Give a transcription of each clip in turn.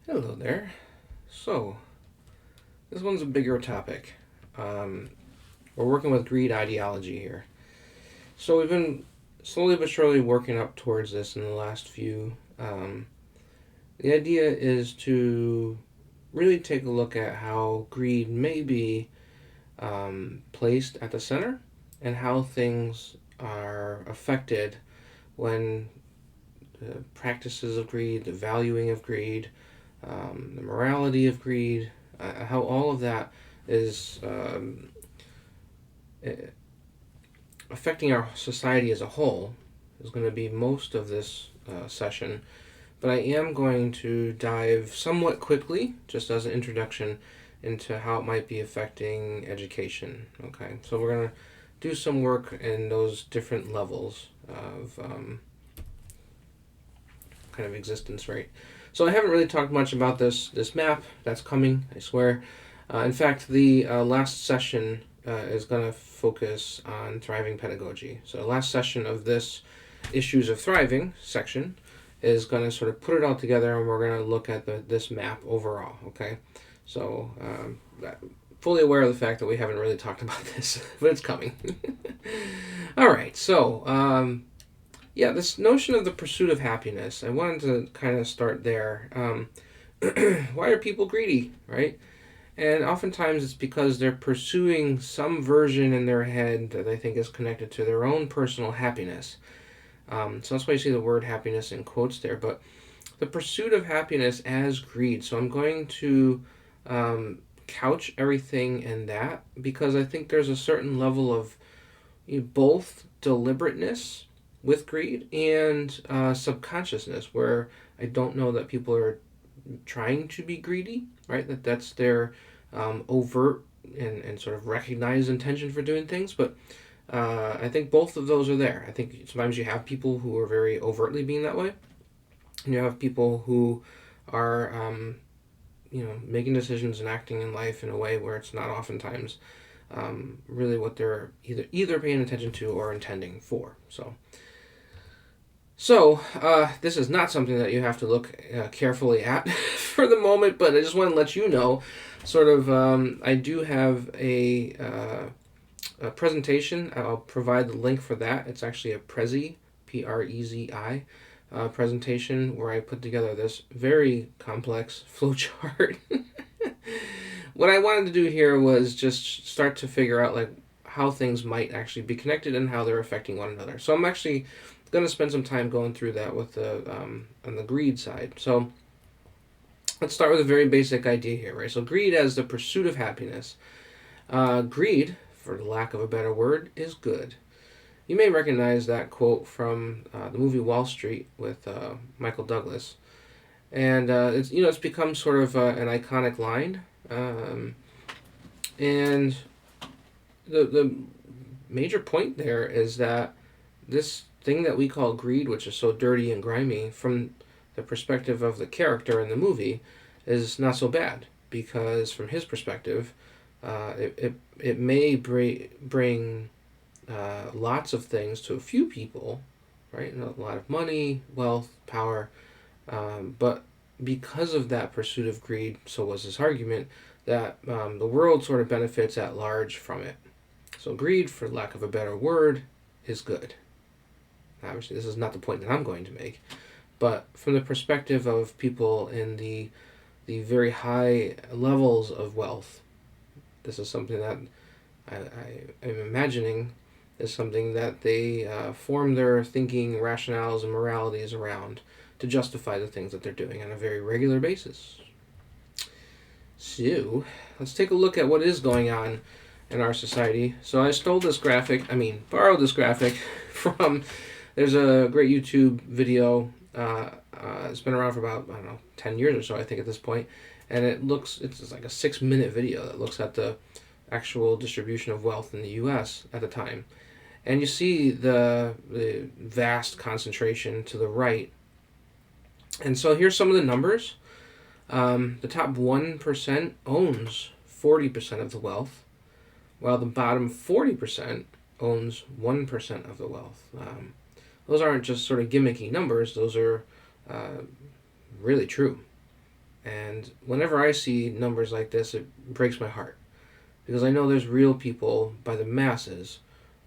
Hello there. So, this one's a bigger topic. We're working with greed ideology here. So, we've been slowly but surely working up towards this in the last few. The idea is to really take a look at how greed may be placed at the center and how things are affected when the practices of greed, the valuing of greed, the morality of greed, how all of that is affecting our society as a whole is going to be most of this session. But I am going to dive somewhat quickly, just as an introduction, into how it might be affecting education. Okay, so we're going to do some work in those different levels of kind of existence, right? So I haven't really talked much about this map. That's coming, I swear. In fact, the last session is going to focus on thriving pedagogy. So the last session of this issues of thriving section is going to sort of put it all together, and we're going to look at this map overall. Okay, so fully aware of the fact that we haven't really talked about this, but it's coming. All right, so yeah, this notion of the pursuit of happiness, I wanted to kind of start there. Why are people greedy, right? And oftentimes it's because they're pursuing some version in their head that they think is connected to their own personal happiness. So that's why you see the word happiness in quotes there. But the pursuit of happiness as greed. So I'm going to couch everything in that because I think there's a certain level of both deliberateness with greed and subconsciousness where I don't know that people are trying to be greedy, right? That's their overt and sort of recognized intention for doing things. But I think both of those are there. I think sometimes you have people who are very overtly being that way, and you have people who are, making decisions and acting in life in a way where it's not oftentimes really what they're either paying attention to or intending for. So, this is not something that you have to look carefully at for the moment, but I just want to let you know, sort of, I do have a presentation. I'll provide the link for that. It's actually a Prezi, Prezi, presentation where I put together this very complex flowchart. What I wanted to do here was just start to figure out like how things might actually be connected and how they're affecting one another. So I'm actually going to spend some time going through that with the on the greed side. So let's start with a very basic idea here, right? So greed as the pursuit of happiness. Greed, for lack of a better word, is good. You may recognize that quote from the movie Wall Street with Michael Douglas, and it's become sort of an iconic line. And the major point there is that this thing that we call greed, which is so dirty and grimy, from the perspective of the character in the movie, is not so bad because from his perspective, it may bring lots of things to a few people, right? A lot of money, wealth, power, but because of that pursuit of greed, so was his argument that the world sort of benefits at large from it. So greed, for lack of a better word, is good. Obviously, this is not the point that I'm going to make, but from the perspective of people in the very high levels of wealth, this is something that I am imagining is something that they form their thinking, rationales, and moralities around to justify the things that they're doing on a very regular basis. So, let's take a look at what is going on in our society. So I borrowed this graphic from, there's a great YouTube video, it's been around for about, 10 years or so, I think at this point, and it's like a 6-minute video that looks at the actual distribution of wealth in the U.S. at the time. And you see the vast concentration to the right. And so here's some of the numbers. The top 1% owns 40% of the wealth, while the bottom 40% owns 1% of the wealth. Those aren't just sort of gimmicky numbers, those are really true. And whenever I see numbers like this, it breaks my heart. Because I know there's real people by the masses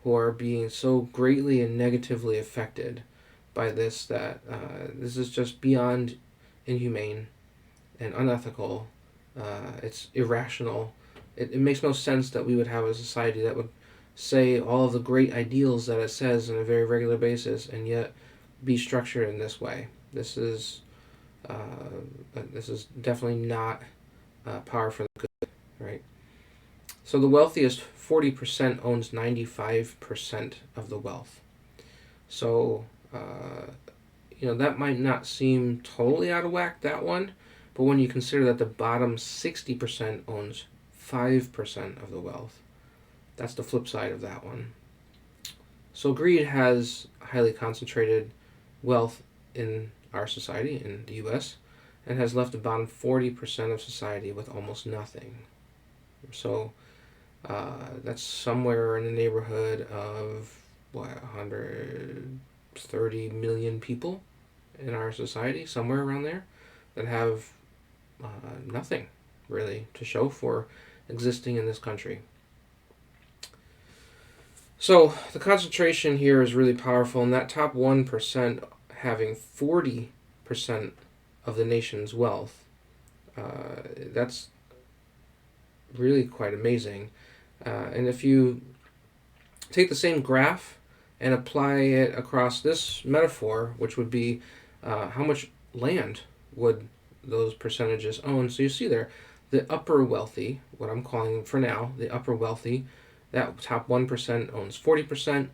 who are being so greatly and negatively affected by this that this is just beyond inhumane and unethical. It's irrational. It makes no sense that we would have a society that would say all of the great ideals that it says on a very regular basis and yet be structured in this way. This is definitely not power for the good, right? So the wealthiest 40% owns 95% of the wealth. So, that might not seem totally out of whack, that one, but when you consider that the bottom 60% owns 5% of the wealth, that's the flip side of that one. So greed has highly concentrated wealth in our society, in the US, and has left the bottom 40% of society with almost nothing. So that's somewhere in the neighborhood of, 130 million people in our society, somewhere around there, that have nothing really to show for existing in this country. So the concentration here is really powerful, and that top 1% having 40% of the nation's wealth, that's really quite amazing. And if you take the same graph and apply it across this metaphor, which would be how much land would those percentages own. So you see there, the upper wealthy, what I'm calling for now, the upper wealthy, that top 1% owns 40%.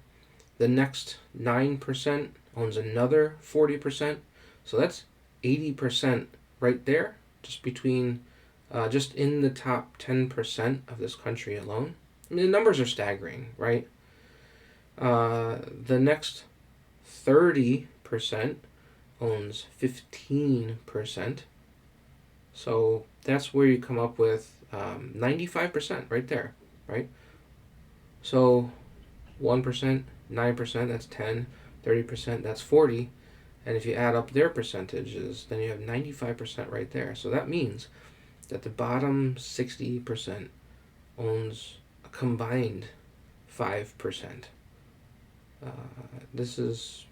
The next 9% owns another 40%. So that's 80% right there, just between, just in the top 10% of this country alone. I mean, the numbers are staggering, right? The next 30% owns 15%. So that's where you come up with 95% right there, right? So 1%, 9%, that's 10, 30%, that's 40. And if you add up their percentages, then you have 95% right there. So that means that the bottom 60% owns a combined 5%. This is,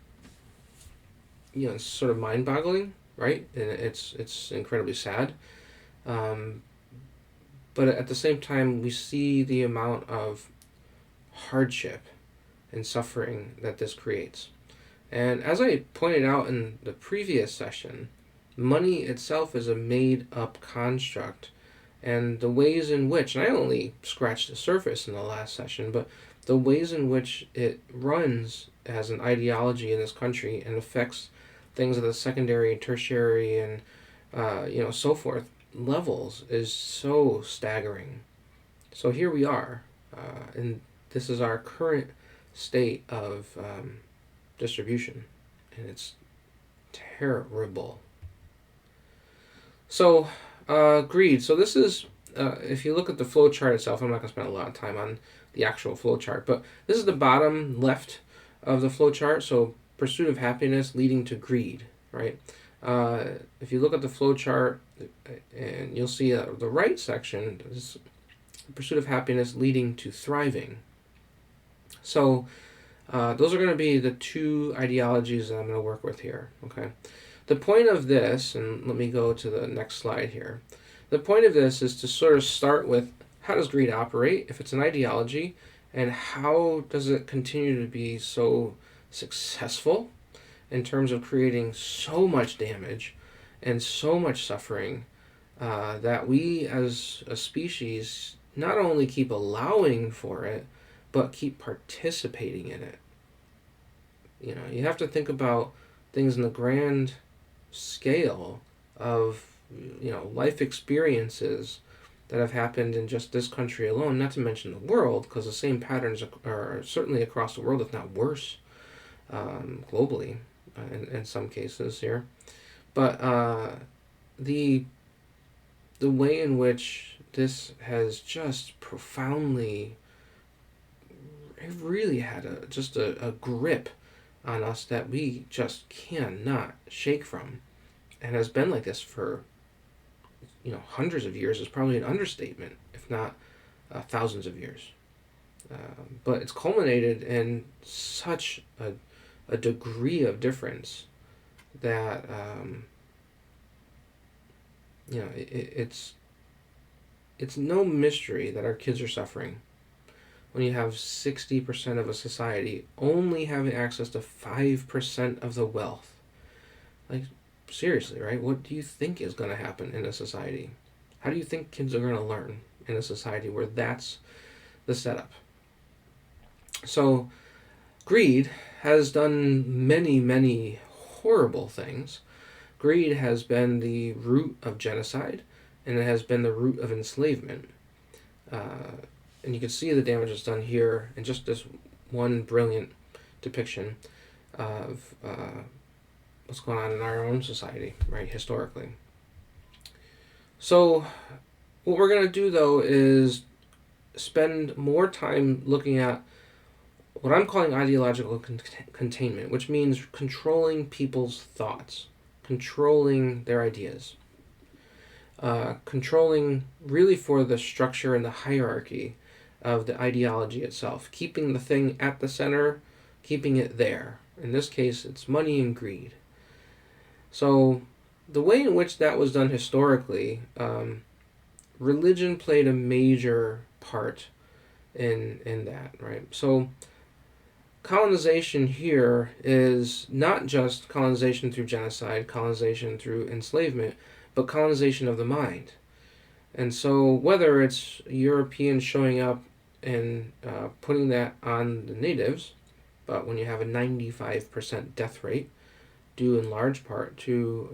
it's sort of mind-boggling, right? And it's incredibly sad. But at the same time, we see the amount of hardship and suffering that this creates. And as I pointed out in the previous session, money itself is a made-up construct. And the ways in which, and I only scratched the surface in the last session, but the ways in which it runs as an ideology in this country and affects things at the secondary, tertiary, and so forth levels is so staggering. So here we are, and this is our current state of distribution, and it's terrible. So greed. So this is, if you look at the flow chart itself, I'm not going to spend a lot of time on the actual flow chart, but this is the bottom left of the flow chart. So pursuit of happiness leading to greed, right? If you look at the flow chart, and you'll see the right section is pursuit of happiness leading to thriving. So those are going to be the two ideologies that I'm going to work with here, okay? The point of this, and let me go to the next slide here. The point of this is to sort of start with, how does greed operate if it's an ideology, and how does it continue to be so successful in terms of creating so much damage and so much suffering that we as a species not only keep allowing for it, but keep participating in it. You have to think about things in the grand scale of life experiences that have happened in just this country alone, not to mention the world, because the same patterns are certainly across the world, if not worse, globally in some cases here. But the way in which this has just profoundly, it really had a grip on us that we just cannot shake from, and has been like this for hundreds of years is probably an understatement, if not thousands of years. But it's culminated in such a degree of difference that it's no mystery that our kids are suffering when you have 60% of a society only having access to 5% of the wealth. Like, seriously, right? What do you think is going to happen in a society? How do you think kids are going to learn in a society where that's the setup? So, greed has done many, many horrible things. Greed has been the root of genocide, and it has been the root of enslavement. And you can see the damage it's done here in just this one brilliant depiction of what's going on in our own society, right, historically. So what we're going to do, though, is spend more time looking at what I'm calling ideological containment, which means controlling people's thoughts, controlling their ideas, controlling really for the structure and the hierarchy of the ideology itself, keeping the thing at the center, keeping it there. In this case, it's money and greed. So the way in which that was done historically, religion played a major part in that, right? So colonization here is not just colonization through genocide, colonization through enslavement, but colonization of the mind. And so whether it's Europeans showing up and putting that on the natives, but when you have a 95% death rate, due in large part to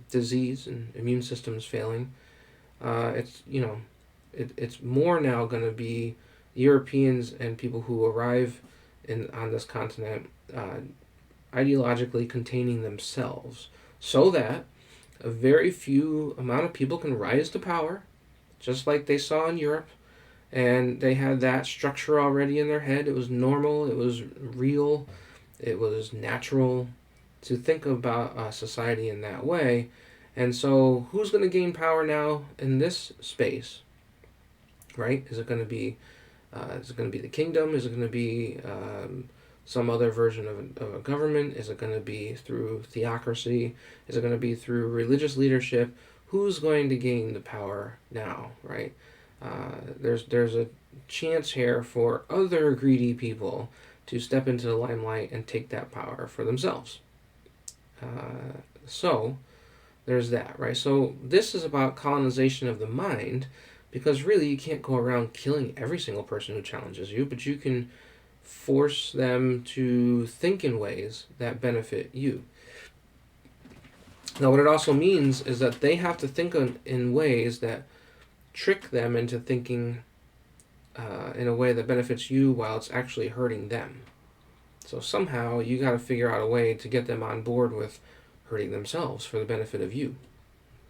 disease and immune systems failing, it's more now going to be Europeans and people who arrive on this continent ideologically containing themselves, so that a very few amount of people can rise to power, just like they saw in Europe, and they had that structure already in their head. It was normal, it was real, it was natural to think about society in that way. And so who's going to gain power now in this space, right? Is it going to be the kingdom? Is it going to be some other version of a government? Is it going to be through theocracy? Is it going to be through religious leadership? Who's going to gain the power now, right? There's a chance here for other greedy people to step into the limelight and take that power for themselves. So there's that, right? So this is about colonization of the mind, because really you can't go around killing every single person who challenges you, but you can force them to think in ways that benefit you. Now, what it also means is that they have to think in ways that trick them into thinking in a way that benefits you while it's actually hurting them. So somehow you got to figure out a way to get them on board with hurting themselves for the benefit of you.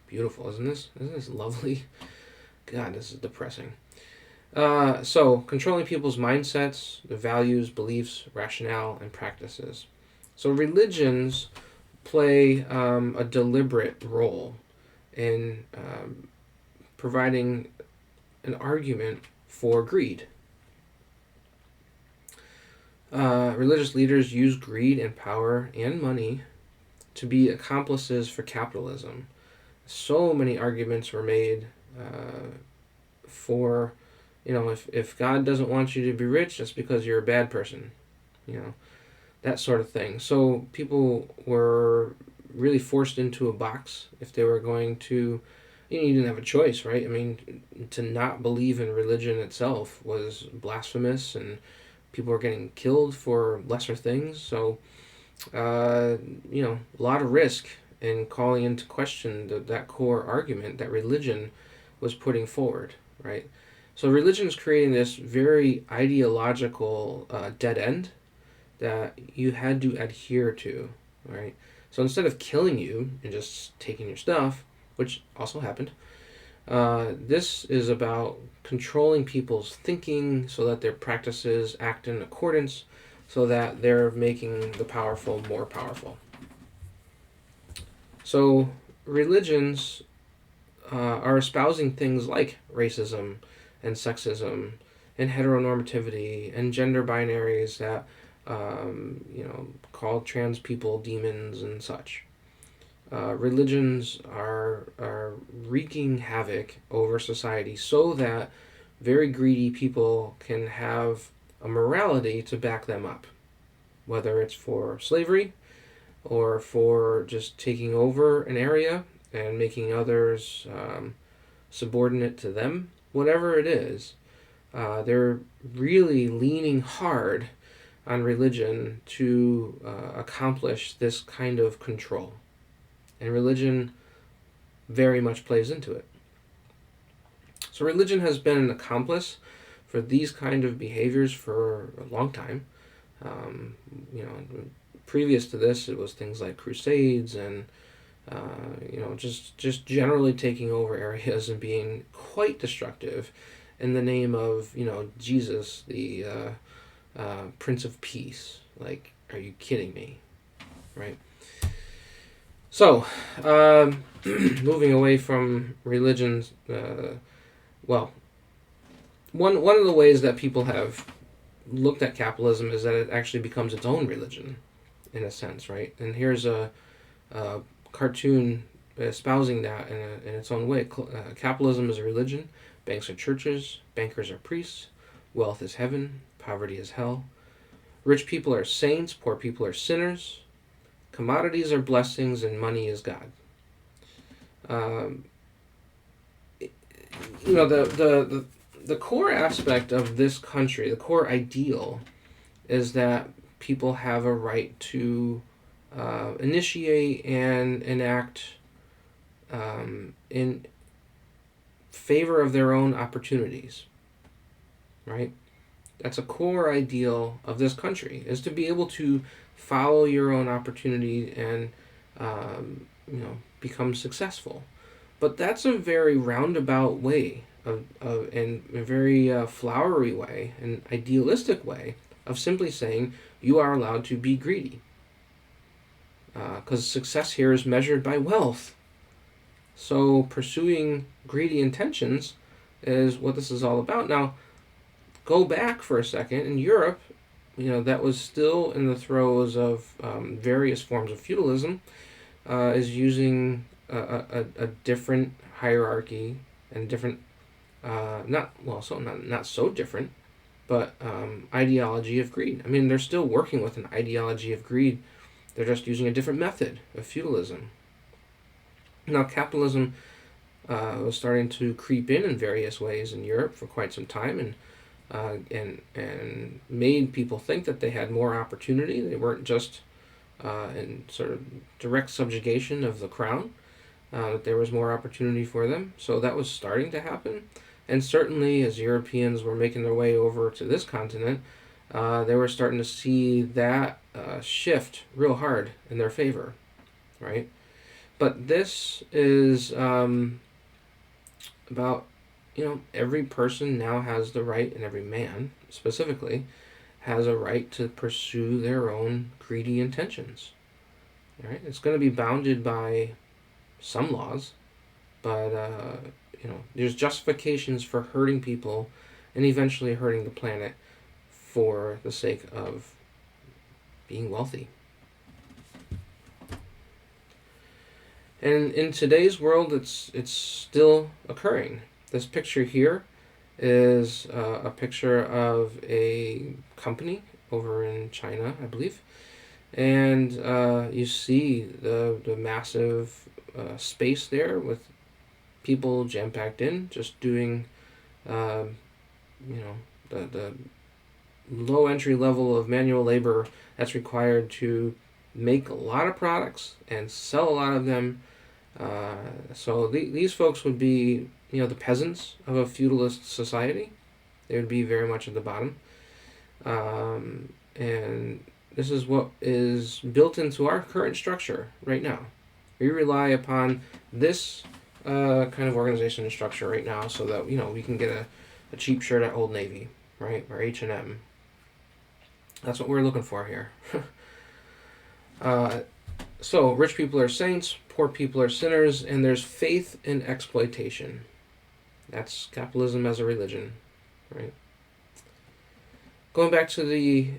Beautiful, isn't this? Isn't this lovely? God, this is depressing. So controlling people's mindsets, their values, beliefs, rationale, and practices. So religions play a deliberate role in providing an argument for greed. Religious leaders use greed and power and money to be accomplices for capitalism. So many arguments were made for, if God doesn't want you to be rich, that's because you're a bad person, that sort of thing. So people were really forced into a box if they were going to, you didn't have a choice, right? I mean, to not believe in religion itself was blasphemous, and people were getting killed for lesser things. So, a lot of risk in calling into question that core argument that religion was putting forward, right? So religion is creating this very ideological dead end that you had to adhere to, right? So instead of killing you and just taking your stuff, which also happened, this is about controlling people's thinking so that their practices act in accordance, so that they're making the powerful more powerful. So religions are espousing things like racism and sexism and heteronormativity and gender binaries that call trans people demons and such. Religions are wreaking havoc over society so that very greedy people can have a morality to back them up, whether it's for slavery or for just taking over an area and making others subordinate to them. Whatever it is, they're really leaning hard on religion to accomplish this kind of control. And religion very much plays into it. So religion has been an accomplice for these kind of behaviors for a long time. Um, Previous to this, it was things like crusades and just generally taking over areas and being quite destructive in the name of Jesus, the Prince of Peace. Like, are you kidding me? Right? So, moving away from religions, one of the ways that people have looked at capitalism is that it actually becomes its own religion, in a sense, right? And here's a cartoon espousing that in its own way. Capitalism is a religion, banks are churches, bankers are priests, wealth is heaven, poverty is hell. Rich people are saints, poor people are sinners. Commodities are blessings, and money is God. The core aspect of this country, the core ideal, is that people have a right to initiate and enact in favor of their own opportunities, right? That's a core ideal of this country, is to be able to follow your own opportunity and become successful. But that's a very roundabout way and a very flowery way, an idealistic way of simply saying you are allowed to be greedy. Because success here is measured by wealth. So pursuing greedy intentions is what this is all about. Now, go back for a second. In Europe, that was still in the throes of various forms of feudalism, is using a different hierarchy and different, not so different, but ideology of greed. I mean, they're still working with an ideology of greed. They're just using a different method of feudalism. Now, capitalism was starting to creep in various ways in Europe for quite some time, and made people think that they had more opportunity. They weren't just in sort of direct subjugation of the crown, that there was more opportunity for them. So that was starting to happen. And certainly as Europeans were making their way over to this continent, they were starting to see that shift real hard in their favor, right? But this is about, every person now has the right, and every man specifically has a right to pursue their own greedy intentions. All right? It's going to be bounded by some laws, but there's justifications for hurting people and eventually hurting the planet for the sake of being wealthy. And in today's world, it's still occurring. This picture here is a picture of a company over in China, I believe. And you see the massive space there with people jam-packed in, just doing, the low entry level of manual labor that's required to make a lot of products and sell a lot of them. So these folks would be, the peasants of a feudalist society. They would be very much at the bottom. And this is what is built into our current structure right now. We rely upon this kind of organization and structure right now so that, we can get a cheap shirt at Old Navy, right? Or H&M. That's what we're looking for here. So, rich people are saints, poor people are sinners, and there's faith in exploitation. That's capitalism as a religion, right? Going back to the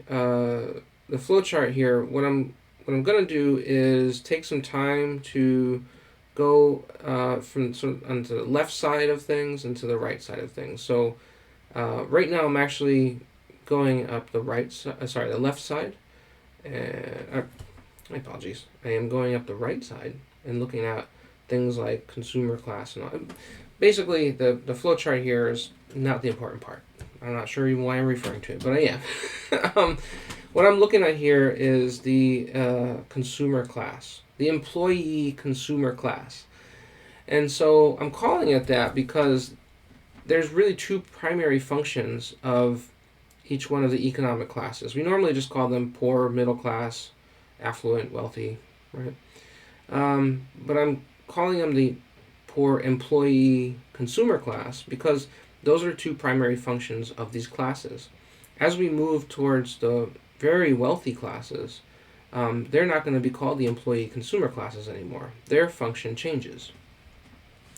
flow chart here, what I'm gonna do is take some time to go from sort of onto the left side of things and to the right side of things. So right now I'm actually going up the the left side. My apologies. I am going up the right side and looking at things like consumer class and all. Basically, the flow chart here is not the important part. I'm not sure even why I'm referring to it, but I am. What I'm looking at here is the consumer class, the employee consumer class. And so I'm calling it that because there's really two primary functions of each one of the economic classes. We normally just call them poor, middle class, affluent, wealthy, right? But I'm calling them the poor employee consumer class because those are two primary functions of these classes. As we move towards the very wealthy classes, they're not going to be called the employee consumer classes anymore. Their function changes.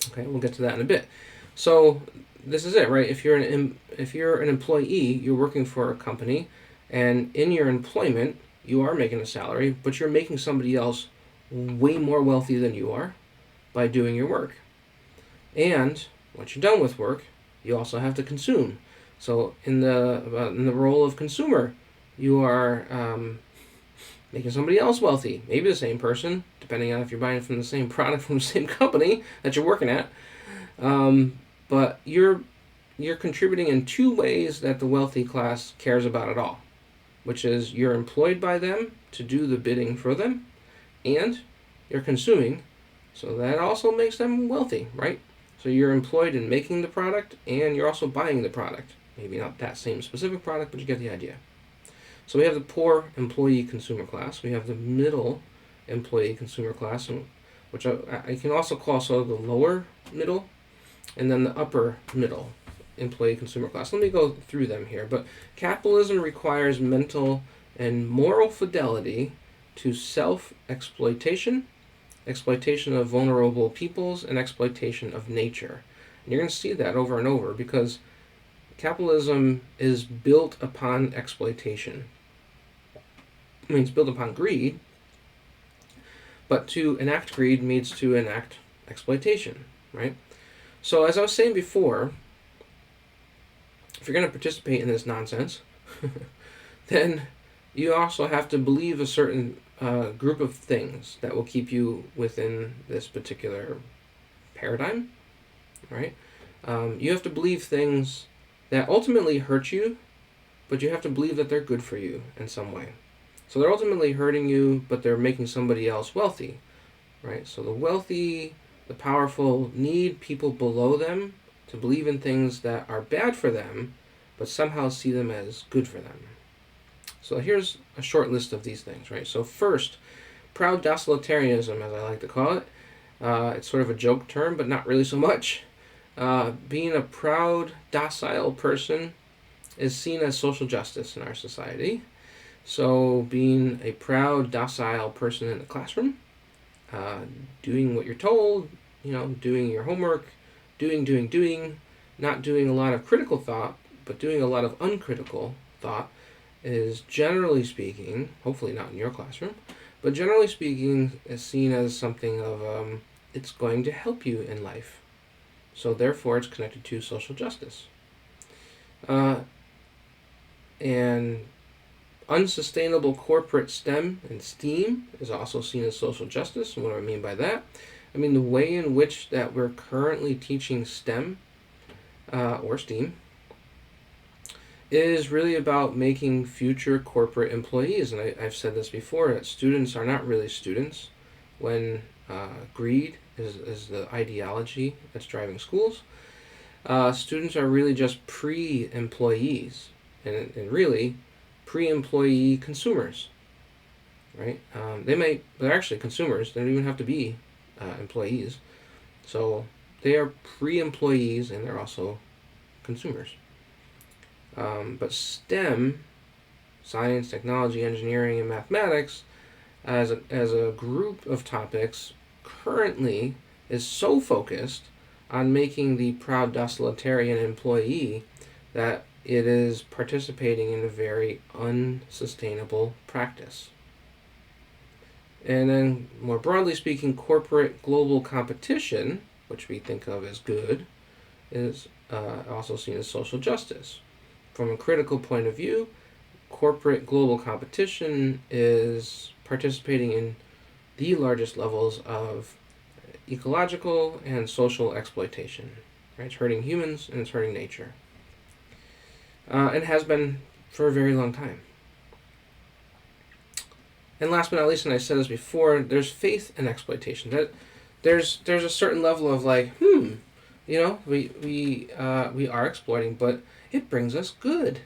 Okay, we'll get to that in a bit. So this is it, right? If you're an employee, you're working for a company, and in your employment, you are making a salary, but you're making somebody else way more wealthy than you are by doing your work. And once you're done with work, you also have to consume. So in the role of consumer, you are making somebody else wealthy. Maybe the same person, depending on if you're buying from the same product from the same company that you're working at. But you're contributing in two ways that the wealthy class cares about at all, which is you're employed by them to do the bidding for them, and you're consuming, so that also makes them wealthy, right? So you're employed in making the product, and you're also buying the product. Maybe not that same specific product, but you get the idea. So we have the poor employee consumer class. We have the middle employee consumer class, which I can also call sort of the lower middle, and then the upper middle employee consumer class. Let me go through them here. But capitalism requires mental and moral fidelity to self-exploitation, exploitation of vulnerable peoples, and exploitation of nature. And you're going to see that over and over because capitalism is built upon exploitation. I mean, it's built upon greed, but to enact greed means to enact exploitation, right? So as I was saying before, if you're going to participate in this nonsense, then you also have to believe a certain group of things that will keep you within this particular paradigm, right? You have to believe things that ultimately hurt you, but you have to believe that they're good for you in some way. So they're ultimately hurting you, but they're making somebody else wealthy, right? So the wealthy, the powerful need people below them to believe in things that are bad for them, but somehow see them as good for them. So here's a short list of these things, right? So first, proud docilitarianism, as I like to call it. It's sort of a joke term, but not really so much. Being a proud, docile person is seen as social justice in our society. So being a proud, docile person in the classroom, doing what you're told, doing your homework, doing, not doing a lot of critical thought, but doing a lot of uncritical thought is generally speaking, hopefully not in your classroom, but generally speaking is seen as something of, it's going to help you in life. So therefore it's connected to social justice. And unsustainable corporate STEM and STEAM is also seen as social justice. And what do I mean by that? I mean the way in which that we're currently teaching STEM or STEAM is really about making future corporate employees. And I've said this before, that students are not really students when greed is the ideology that's driving schools. Students are really just pre-employees and really pre-employee consumers, right? They're actually consumers. They don't even have to be employees. So they are pre-employees and they're also consumers. But STEM, science, technology, engineering, and mathematics, as a group of topics currently is so focused on making the proud docilitarian employee that it is participating in a very unsustainable practice. And then, more broadly speaking, corporate global competition, which we think of as good, is also seen as social justice. From a critical point of view, corporate global competition is participating in the largest levels of ecological and social exploitation. Right? It's hurting humans and it's hurting nature. And has been for a very long time. And last but not least, and I said this before, there's faith in exploitation. That there's a certain level of like, we are exploiting, but it brings us good,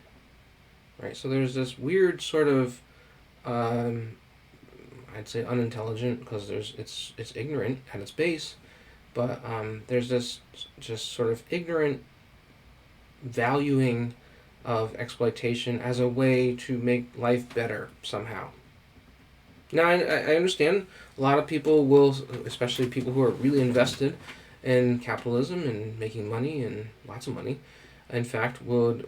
right? So there's this weird sort of, I'd say unintelligent because it's ignorant at its base, but there's this just sort of ignorant valuing of exploitation as a way to make life better somehow. Now, I understand a lot of people will, especially people who are really invested in capitalism and making money and lots of money, in fact, would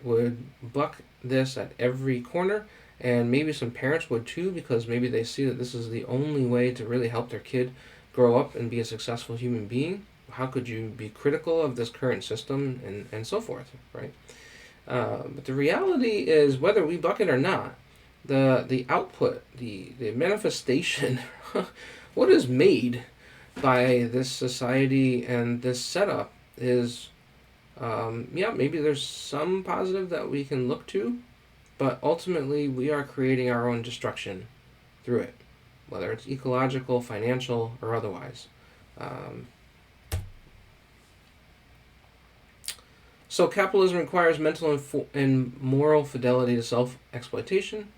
buck this at every corner, and maybe some parents would too, because maybe they see that this is the only way to really help their kid grow up and be a successful human being. How could you be critical of this current system and so forth, right? But the reality is, whether we buck it or not, the output, the manifestation, what is made by this society and this setup is, maybe there's some positive that we can look to, but ultimately we are creating our own destruction through it, whether it's ecological, financial, or otherwise. So capitalism requires mental and moral fidelity to self-exploitation,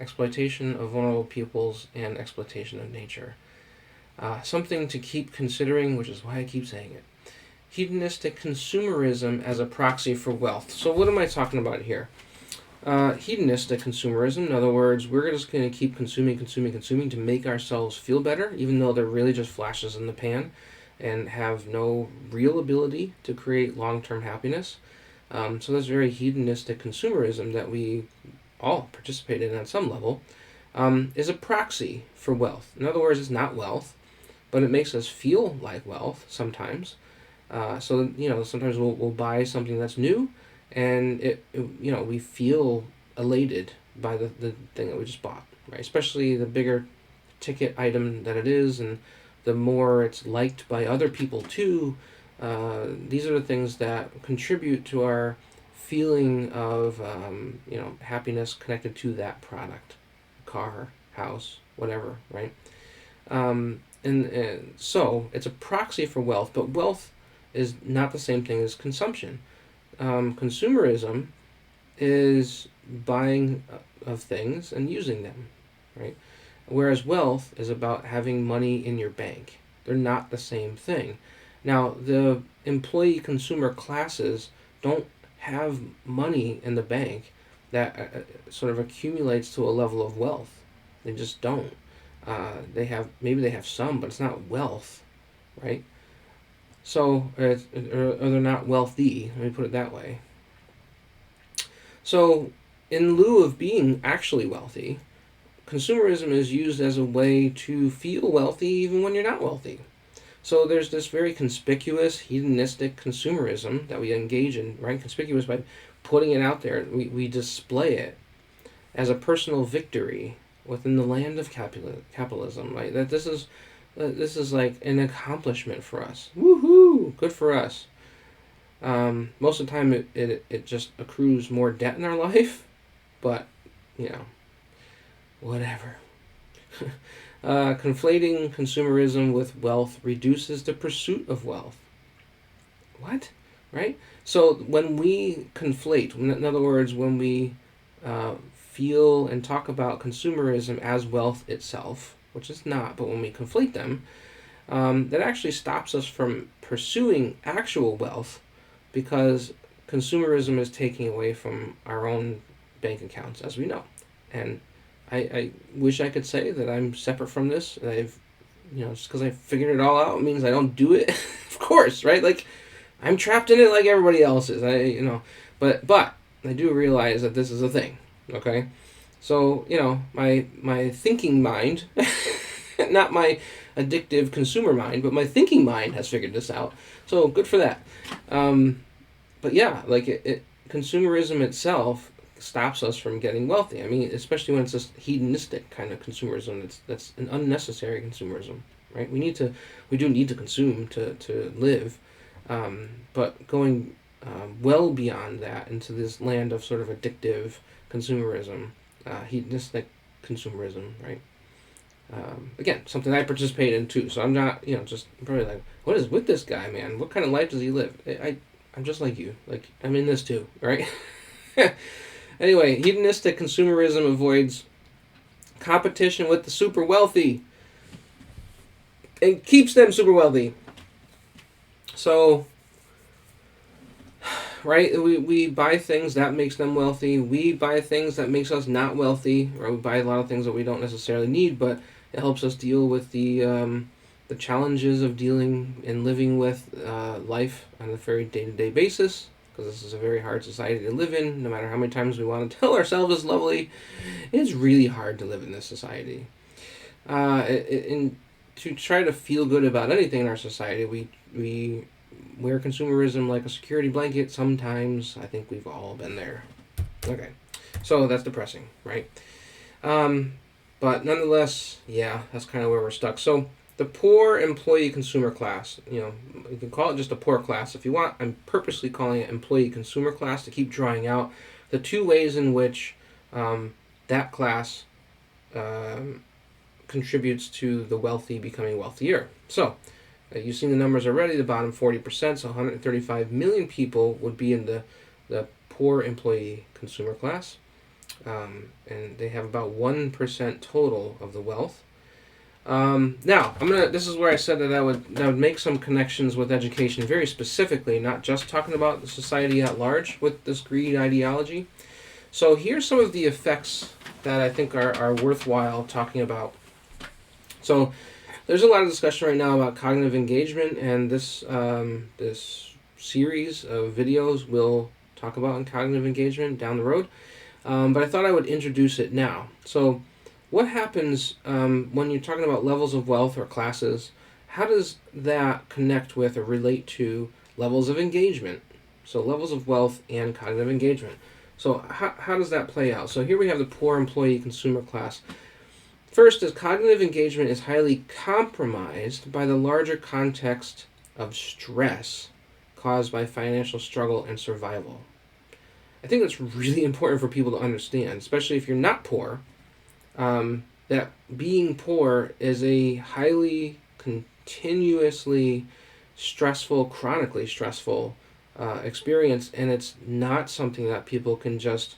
exploitation of vulnerable peoples, and exploitation of nature. Something to keep considering, which is why I keep saying it. Hedonistic consumerism as a proxy for wealth. So what am I talking about here? Hedonistic consumerism, in other words, we're just going to keep consuming to make ourselves feel better, even though they're really just flashes in the pan and have no real ability to create long-term happiness. So this very hedonistic consumerism that we all participate in at some level is a proxy for wealth. In other words, it's not wealth, but it makes us feel like wealth sometimes. Sometimes we'll buy something that's new, and we feel elated by the thing that we just bought, right? Especially the bigger ticket item that it is, and the more it's liked by other people too. These are the things that contribute to our feeling of happiness connected to that product, car, house, whatever, right? And so it's a proxy for wealth, but wealth is not the same thing as consumption. Consumerism is buying of things and using them, right? Whereas wealth is about having money in your bank. They're not the same thing. Now, the employee consumer classes don't have money in the bank that sort of accumulates to a level of wealth. They just don't. They have some, but it's not wealth, right? So, or they're not wealthy. Let me put it that way. So, in lieu of being actually wealthy, consumerism is used as a way to feel wealthy even when you're not wealthy. So there's this very conspicuous hedonistic consumerism that we engage in, right? Conspicuous by putting it out there. We display it as a personal victory within the land of capitalism, right? That this is like an accomplishment for us. Woohoo! Good for us. Most of the time it just accrues more debt in our life, but whatever. Conflating consumerism with wealth reduces the pursuit of wealth. What? Right? So when we conflate, in other words, when we feel and talk about consumerism as wealth itself, which is not, but when we conflate them, that actually stops us from pursuing actual wealth, because consumerism is taking away from our own bank accounts, as we know. And I wish I could say that I'm separate from this. Just because I figured it all out means I don't do it. Of course, right? Like, I'm trapped in it like everybody else is. But I do realize that this is a thing. Okay, so my thinking mind, not my addictive consumer mind, but my thinking mind has figured this out. So good for that. But yeah, like consumerism itself stops us from getting wealthy. I mean, especially when it's this hedonistic kind of consumerism. That's an unnecessary consumerism, right? We do need to consume to live, but going well beyond that into this land of sort of addictive consumerism, hedonistic consumerism, right? Again, something I participate in too. So I'm not, just probably like, what is with this guy, man? What kind of life does he live? I'm just like you. Like, I'm in this too, right? Anyway, hedonistic consumerism avoids competition with the super wealthy and keeps them super wealthy. So, right, we buy things that makes them wealthy. We buy things that makes us not wealthy, or we buy a lot of things that we don't necessarily need, but it helps us deal with the challenges of dealing and living with life on a very day-to-day basis, because this is a very hard society to live in. No matter how many times we want to tell ourselves it's lovely, it's really hard to live in this society. And to try to feel good about anything in our society, we wear consumerism like a security blanket sometimes. I think we've all been there. Okay, so that's depressing, right? But nonetheless, yeah, that's kind of where we're stuck. So the poor employee consumer class, you can call it just a poor class if you want. I'm purposely calling it employee consumer class to keep drawing out the two ways in which that class contributes to the wealthy becoming wealthier. So you've seen the numbers already, the bottom 40%, so 135 million people would be in the poor employee consumer class. And they have about 1% total of the wealth. Now, this is where I said that I would make some connections with education very specifically, not just talking about the society at large with this greed ideology. So here's some of the effects that I think are worthwhile talking about. So there's a lot of discussion right now about cognitive engagement, and this series of videos will talk about cognitive engagement down the road. But I thought I would introduce it now. So what happens when you're talking about levels of wealth or classes? How does that connect with or relate to levels of engagement? So levels of wealth and cognitive engagement. So how does that play out? So here we have the poor employee consumer class. First is cognitive engagement is highly compromised by the larger context of stress caused by financial struggle and survival. I think that's really important for people to understand, especially if you're not poor, that being poor is a highly, continuously stressful, chronically stressful experience, and it's not something that people can just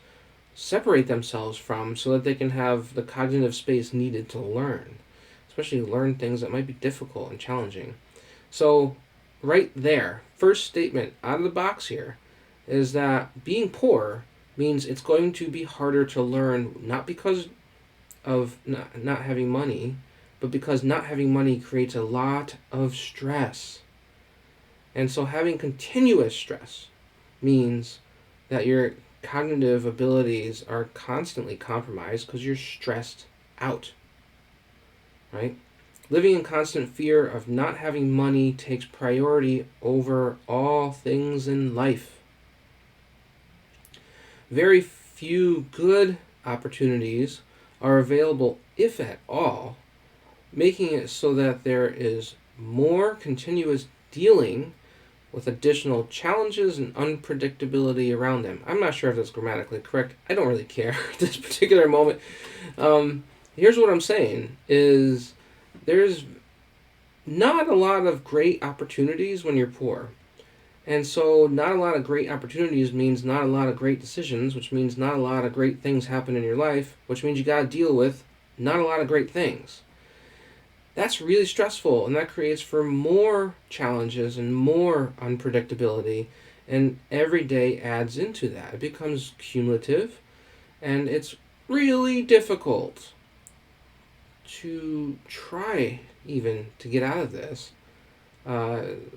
separate themselves from so that they can have the cognitive space needed to learn, especially learn things that might be difficult and challenging. So right there, first statement out of the box here is that being poor means it's going to be harder to learn, not because of not having money, but because not having money creates a lot of stress. And so having continuous stress means that your cognitive abilities are constantly compromised because you're stressed out, right? Living in constant fear of not having money takes priority over all things in life. Very few good opportunities are available, if at all, making it so that there is more continuous dealing with additional challenges and unpredictability around them. I'm not sure if that's grammatically correct. I don't really care at this particular moment. Here's what I'm saying is there's not a lot of great opportunities when you're poor. And so not a lot of great opportunities means not a lot of great decisions, which means not a lot of great things happen in your life, which means you got to deal with not a lot of great things. That's really stressful, and that creates for more challenges and more unpredictability, and every day adds into that. It becomes cumulative, and it's really difficult to try even to get out of this.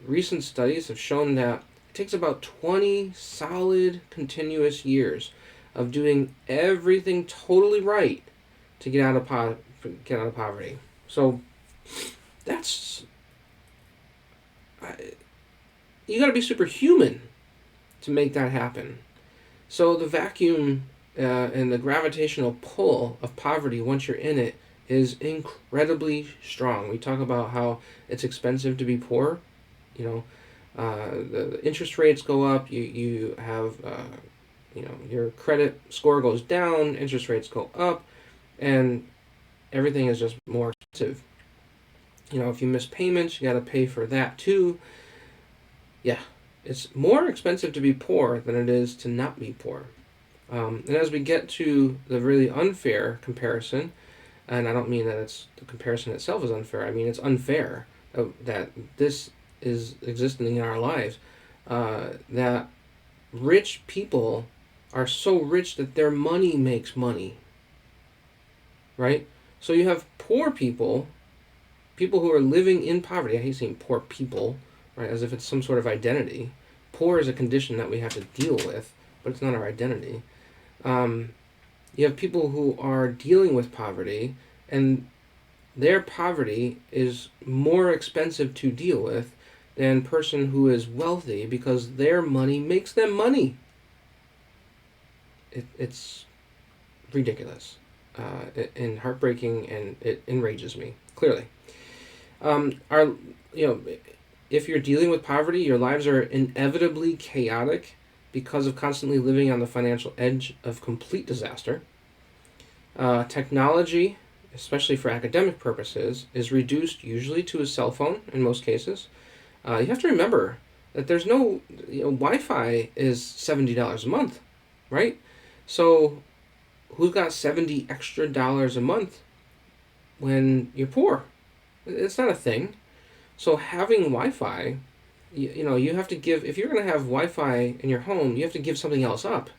Recent studies have shown that it takes about 20 solid continuous years of doing everything totally right to get out of poverty. So that's you got to be superhuman to make that happen. So the vacuum and the gravitational pull of poverty once you're in it is incredibly strong. We talk about how it's expensive to be poor. You know, the interest rates go up. You have your credit score goes down. Interest rates go up, and everything is just more expensive. If you miss payments, you got to pay for that too. Yeah, it's more expensive to be poor than it is to not be poor. And as we get to the really unfair comparison, and I don't mean that it's the comparison itself is unfair. I mean it's unfair that this is existing in our lives. That rich people are so rich that their money makes money. Right? So you have poor people who are living in poverty. I hate saying poor people, right? As if it's some sort of identity. Poor is a condition that we have to deal with, but it's not our identity. You have people who are dealing with poverty, and their poverty is more expensive to deal with than a person who is wealthy because their money makes them money. It's ridiculous and heartbreaking, and it enrages me, clearly. If you're dealing with poverty, your lives are inevitably chaotic because of constantly living on the financial edge of complete disaster. Technology, especially for academic purposes, is reduced usually to a cell phone in most cases. You have to remember that there's no Wi-Fi is $70 a month, right? So who's got $70 extra a month when you're poor? It's not a thing. So having Wi-Fi, you have to give, if you're going to have Wi-Fi in your home, you have to give something else up.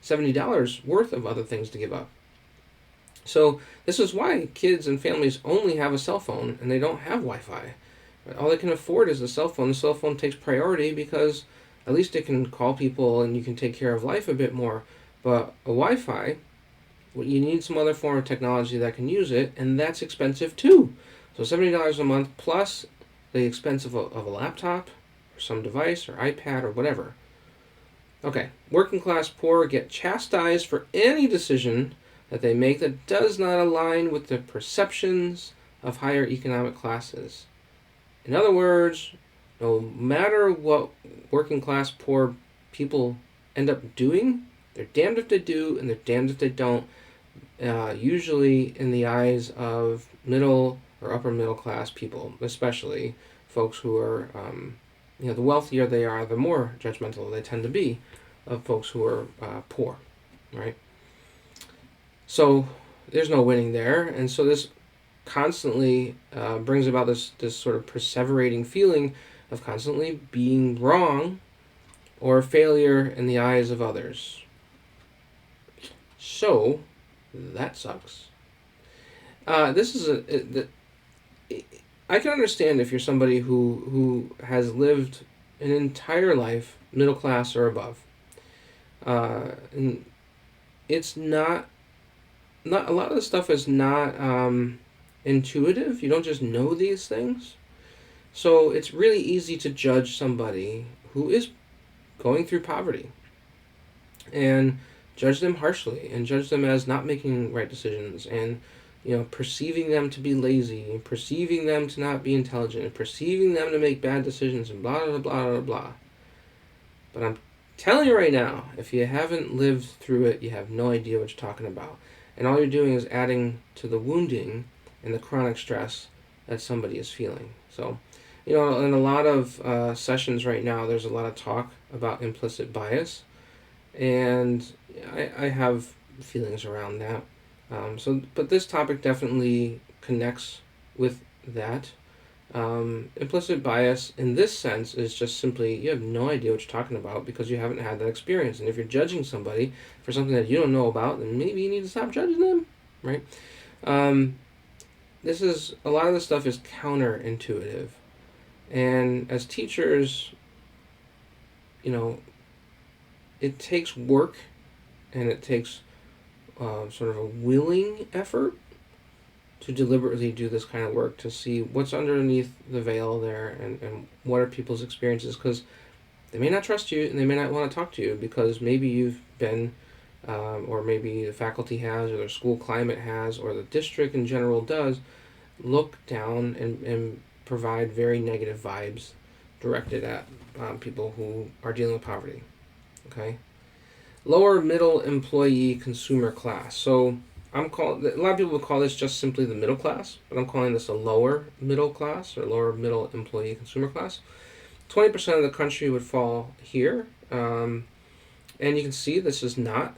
$70 worth of other things to give up. So this is why kids and families only have a cell phone and they don't have Wi-Fi. All they can afford is a cell phone. The cell phone takes priority because at least it can call people and you can take care of life a bit more. But a Wi-Fi, you need some other form of technology that can use it, and that's expensive too. So $70 a month plus the expense of a laptop or some device or iPad or whatever. Okay, working class poor get chastised for any decision that they make that does not align with the perceptions of higher economic classes. In other words, no matter what working class poor people end up doing, they're damned if they do and they're damned if they don't, usually in the eyes of middle or upper middle class people, especially folks who are, the wealthier they are, the more judgmental they tend to be of folks who are poor, right? So there's no winning there, and so this constantly brings about this sort of perseverating feeling of constantly being wrong or failure in the eyes of others. So that sucks. This is I can understand if you're somebody who has lived an entire life middle class or above. And it's not a lot of the stuff is not intuitive. You don't just know these things. So it's really easy to judge somebody who is going through poverty and judge them harshly and judge them as not making right decisions and perceiving them to be lazy and perceiving them to not be intelligent and perceiving them to make bad decisions and blah blah blah blah blah. But I'm telling you right now, if you haven't lived through it, you have no idea what you're talking about. And all you're doing is adding to the wounding and the chronic stress that somebody is feeling. So, in a lot of sessions right now, there's a lot of talk about implicit bias. And I have feelings around that. But this topic definitely connects with that. Implicit bias in this sense is just simply you have no idea what you're talking about because you haven't had that experience. And if you're judging somebody for something that you don't know about, then maybe you need to stop judging them, right? Um, this is a lot of this stuff is counterintuitive, and as teachers, you know, it takes work and it takes sort of a willing effort to deliberately do this kind of work to see what's underneath the veil there and what are people's experiences, because they may not trust you and they may not want to talk to you because maybe you've been or maybe the faculty has or their school climate has or the district in general does look down and provide very negative vibes directed at people who are dealing with poverty. Okay, lower middle employee consumer class. So I'm calling a lot of people would call this just simply the middle class, but I'm calling this a lower middle class or lower middle employee consumer class. 20% of the country would fall here, and you can see this is not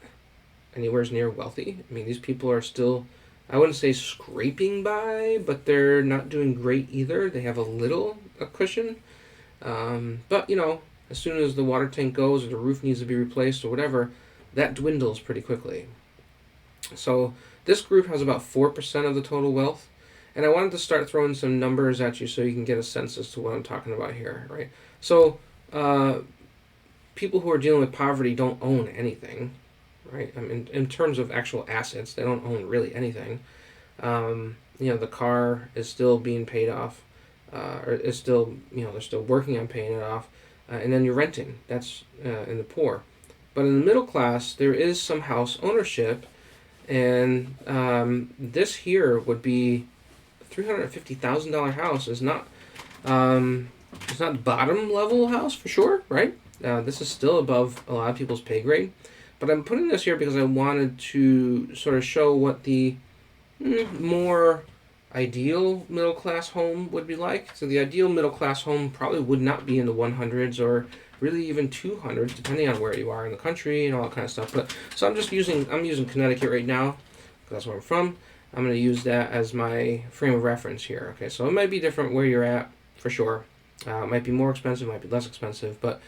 anywhere near wealthy. I mean, these people are still, I wouldn't say scraping by, but they're not doing great either. They have a cushion, but as soon as the water tank goes or the roof needs to be replaced or whatever, that dwindles pretty quickly. So this group has about 4% of the total wealth. And I wanted to start throwing some numbers at you so you can get a sense as to what I'm talking about here, right? So people who are dealing with poverty don't own anything, right? I mean, in terms of actual assets, they don't own really anything. The car is still being paid off, or is still, they're still working on paying it off. And then you're renting. That's in the poor. But in the middle class, there is some house ownership. And this here would be $350,000 house is not it's not the bottom level house for sure, right? This is still above a lot of people's pay grade, but I'm putting this here because I wanted to sort of show what the more ideal middle class home would be like. So the ideal middle class home probably would not be in the 100s or really even 200s, depending on where you are in the country and all that kind of stuff. But so I'm using Connecticut right now because that's where I'm from. I'm going to use that as my frame of reference here. Okay, so it might be different where you're at for sure. It might be more expensive, might be less expensive, but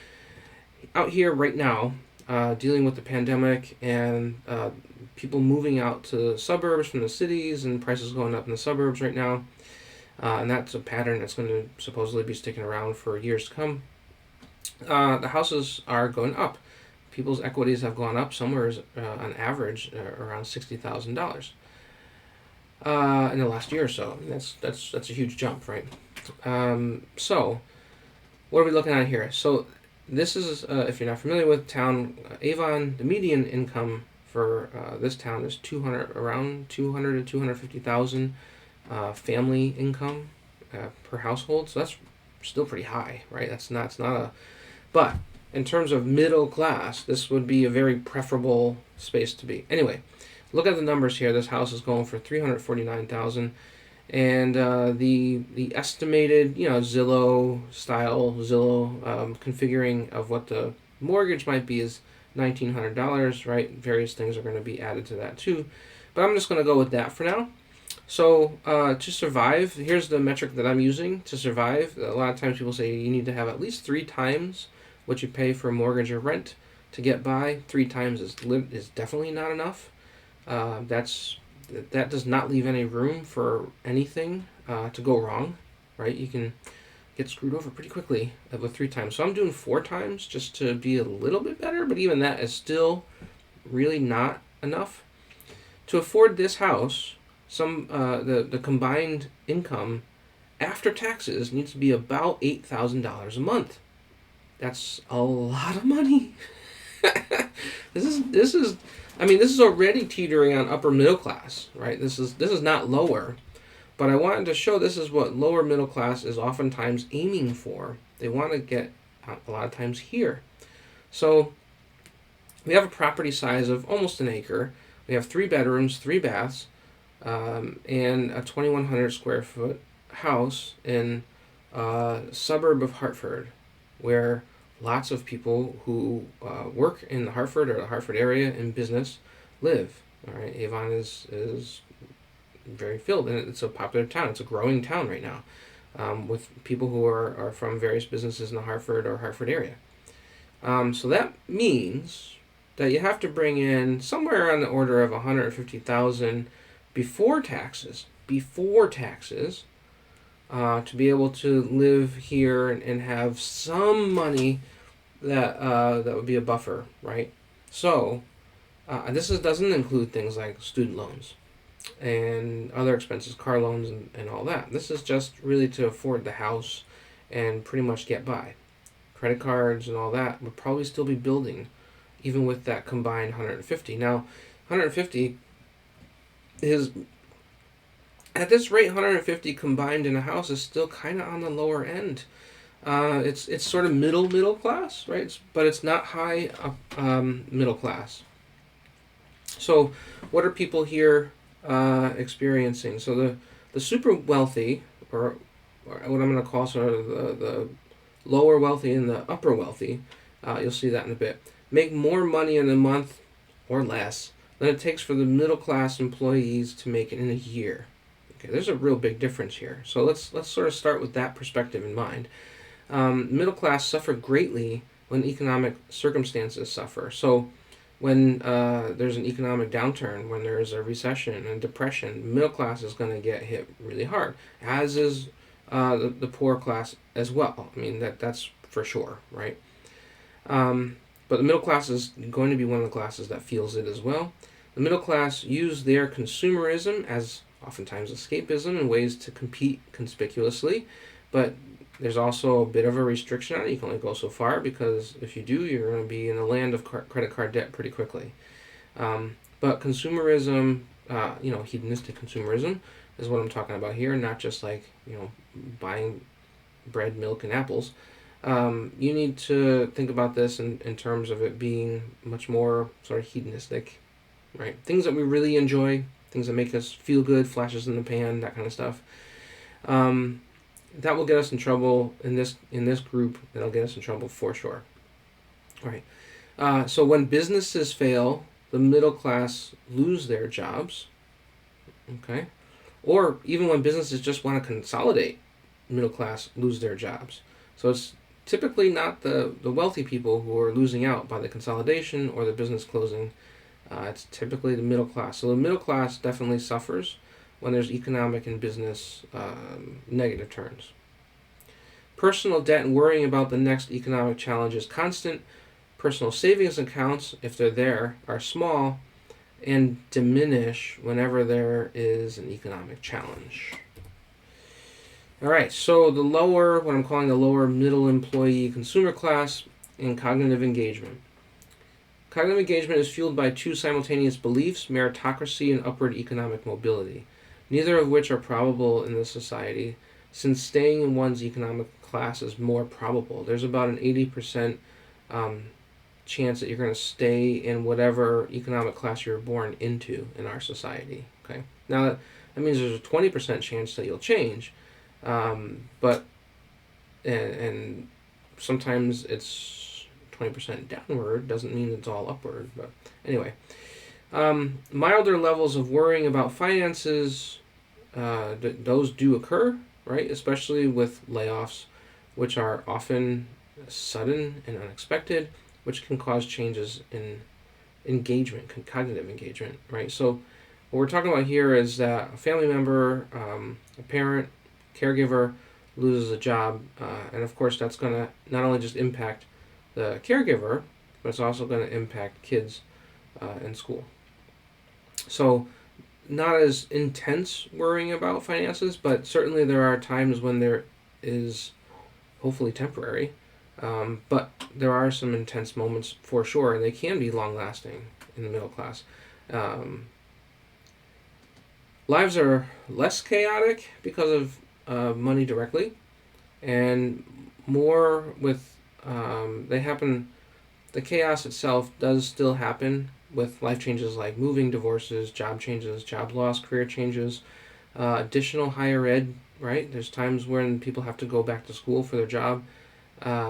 out here right now, dealing with the pandemic and people moving out to the suburbs from the cities and prices going up in the suburbs right now, and that's a pattern that's going to supposedly be sticking around for years to come. The houses are going up. People's equities have gone up somewhere on average around $60,000 in the last year or so. That's a huge jump, right? So what are we looking at here? So this is, if you're not familiar with town Avon, the median income for this town is around 200 to 250,000 family income per household. So that's still pretty high, right? It's not a, but in terms of middle class, this would be a very preferable space to be. Anyway, look at the numbers here. This house is going for $349,000, and the estimated Zillow configuring of what the mortgage might be is $1,900, right? Various things are going to be added to that too, but I'm just going to go with that for now. So to survive, here's the metric that I'm using to survive. A lot of times people say you need to have at least 3 times what you pay for mortgage or rent to get by. 3 times is definitely not enough. That does not leave any room for anything to go wrong, right? You can get screwed over pretty quickly with 3 times. So I'm doing 4 times just to be a little bit better, but even that is still really not enough. To afford this house, the combined income after taxes needs to be about $8,000 a month. That's a lot of money. This is already teetering on upper middle class, right? This is not lower, but I wanted to show this is what lower middle class is oftentimes aiming for. They want to get a lot of times here. So we have a property size of almost an acre. We have 3 bedrooms, 3 baths, and a 2,100 square foot house in a suburb of Hartford, where lots of people who work in the Hartford or the Hartford area in business live. All right, Avon is very filled, and it's a popular town. It's a growing town right now. with people who are from various businesses in the Hartford or Hartford area. So that means that you have to bring in somewhere on the order of 150,000 before taxes. To be able to live here and have some money that would be a buffer, right? So this doesn't include things like student loans and other expenses, car loans and all that. This is just really to afford the house and pretty much get by. Credit cards and all that would probably still be building even with that combined 150. Now, 150 is at this rate, 150 combined in a house is still kind of on the lower end. It's sort of middle class, right? But it's not high up middle class. So, what are people here experiencing? So the super wealthy, or what I'm going to call sort of the lower wealthy and the upper wealthy, you'll see that in a bit, make more money in a month or less than it takes for the middle class employees to make it in a year. Okay, there's a real big difference here. So let's sort of start with that perspective in mind. Middle class suffer greatly when economic circumstances suffer. So when there's an economic downturn, when there's a recession and depression, middle class is going to get hit really hard, as is the poor class as well. I mean, that's for sure, right? But the middle class is going to be one of the classes that feels it as well. The middle class use their consumerism as oftentimes escapism and ways to compete conspicuously, but there's also a bit of a restriction on it. You can only go so far, because if you do, you're going to be in the land of credit card debt pretty quickly. But consumerism, hedonistic consumerism is what I'm talking about here, not just like, buying bread, milk, and apples. You need to think about this in terms of it being much more sort of hedonistic, right? Things that we really enjoy, things that make us feel good, flashes in the pan, that kind of stuff. That will get us in trouble in this group. That'll get us in trouble for sure. All right. So when businesses fail, the middle class lose their jobs. Okay. Or even when businesses just want to consolidate, middle class lose their jobs. So it's typically not the wealthy people who are losing out by the consolidation or the business closing. It's typically the middle class. So the middle class definitely suffers when there's economic and business negative turns. Personal debt and worrying about the next economic challenge is constant. Personal savings accounts, if they're there, are small and diminish whenever there is an economic challenge. All right, so what I'm calling the lower middle employee consumer class and cognitive engagement. Cognitive engagement is fueled by two simultaneous beliefs: meritocracy and upward economic mobility, neither of which are probable in this society, since staying in one's economic class is more probable. There's about an 80% chance that you're going to stay in whatever economic class you're born into in our society. Okay, now that means there's a 20% chance that you'll change, but sometimes it's 20% downward, doesn't mean it's all upward. But anyway, milder levels of worrying about finances, those do occur, right? Especially with layoffs, which are often sudden and unexpected, which can cause changes in engagement, cognitive engagement, right? So what we're talking about here is that a family member, a parent, caregiver loses a job, and of course that's going to not only just impact the caregiver, but it's also going to impact kids in school. So not as intense worrying about finances, but certainly there are times when there is, hopefully temporary, but there are some intense moments for sure, and they can be long-lasting in the middle class. Lives are less chaotic because of money directly, and more with they happen. The chaos itself does still happen with life changes like moving, divorces, job changes, job loss, career changes, additional higher ed, right? There's times when people have to go back to school for their job,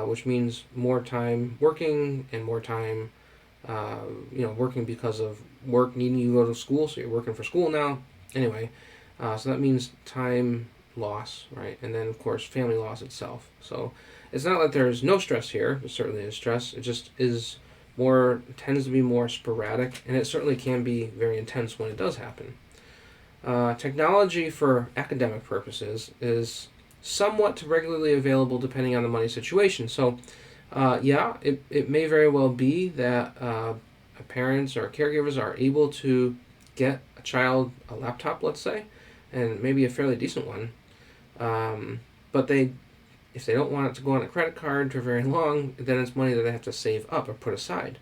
which means more time working and more time, working because of work needing you to go to school, so you're working for school now. Anyway, so that means time loss, right? And then, of course, family loss itself. So it's not that there's no stress here. There certainly is stress. It just tends to be more sporadic, and it certainly can be very intense when it does happen. Technology for academic purposes is somewhat regularly available depending on the money situation. So, it may very well be that parents or caregivers are able to get a child a laptop, let's say, and maybe a fairly decent one. But if they don't want it to go on a credit card for very long, then it's money that they have to save up or put aside.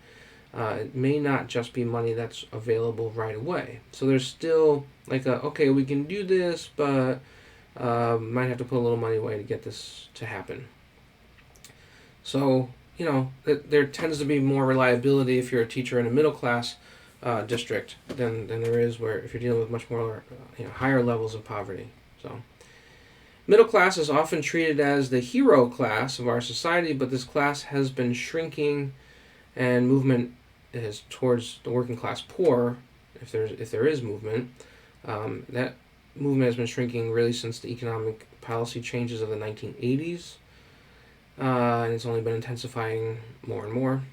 It may not just be money that's available right away. So there's still okay, we can do this, but might have to put a little money away to get this to happen. So, there tends to be more reliability if you're a teacher in a middle class district than there is if you're dealing with much more higher levels of poverty. So, middle class is often treated as the hero class of our society, but this class has been shrinking, and movement is towards the working class poor, if there is movement. That movement has been shrinking really since the economic policy changes of the 1980s, and it's only been intensifying more and more.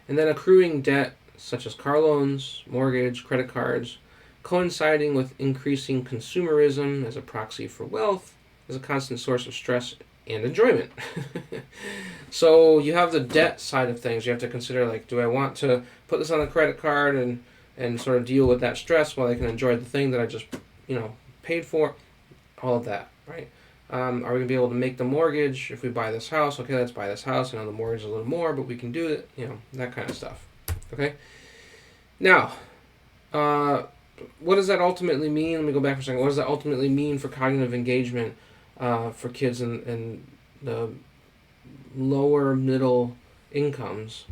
And then accruing debt, such as car loans, mortgage, credit cards, coinciding with increasing consumerism as a proxy for wealth, is a constant source of stress and enjoyment. So you have the debt side of things. You have to consider, do I want to put this on a credit card and sort of deal with that stress while I can enjoy the thing that I just paid for? All of that, right? Are we going to be able to make the mortgage if we buy this house? Okay, let's buy this house. The mortgage is a little more, but we can do it. That kind of stuff. Okay? Now, what does that ultimately mean? Let me go back for a second. What does that ultimately mean for cognitive engagement for kids in the lower middle incomes?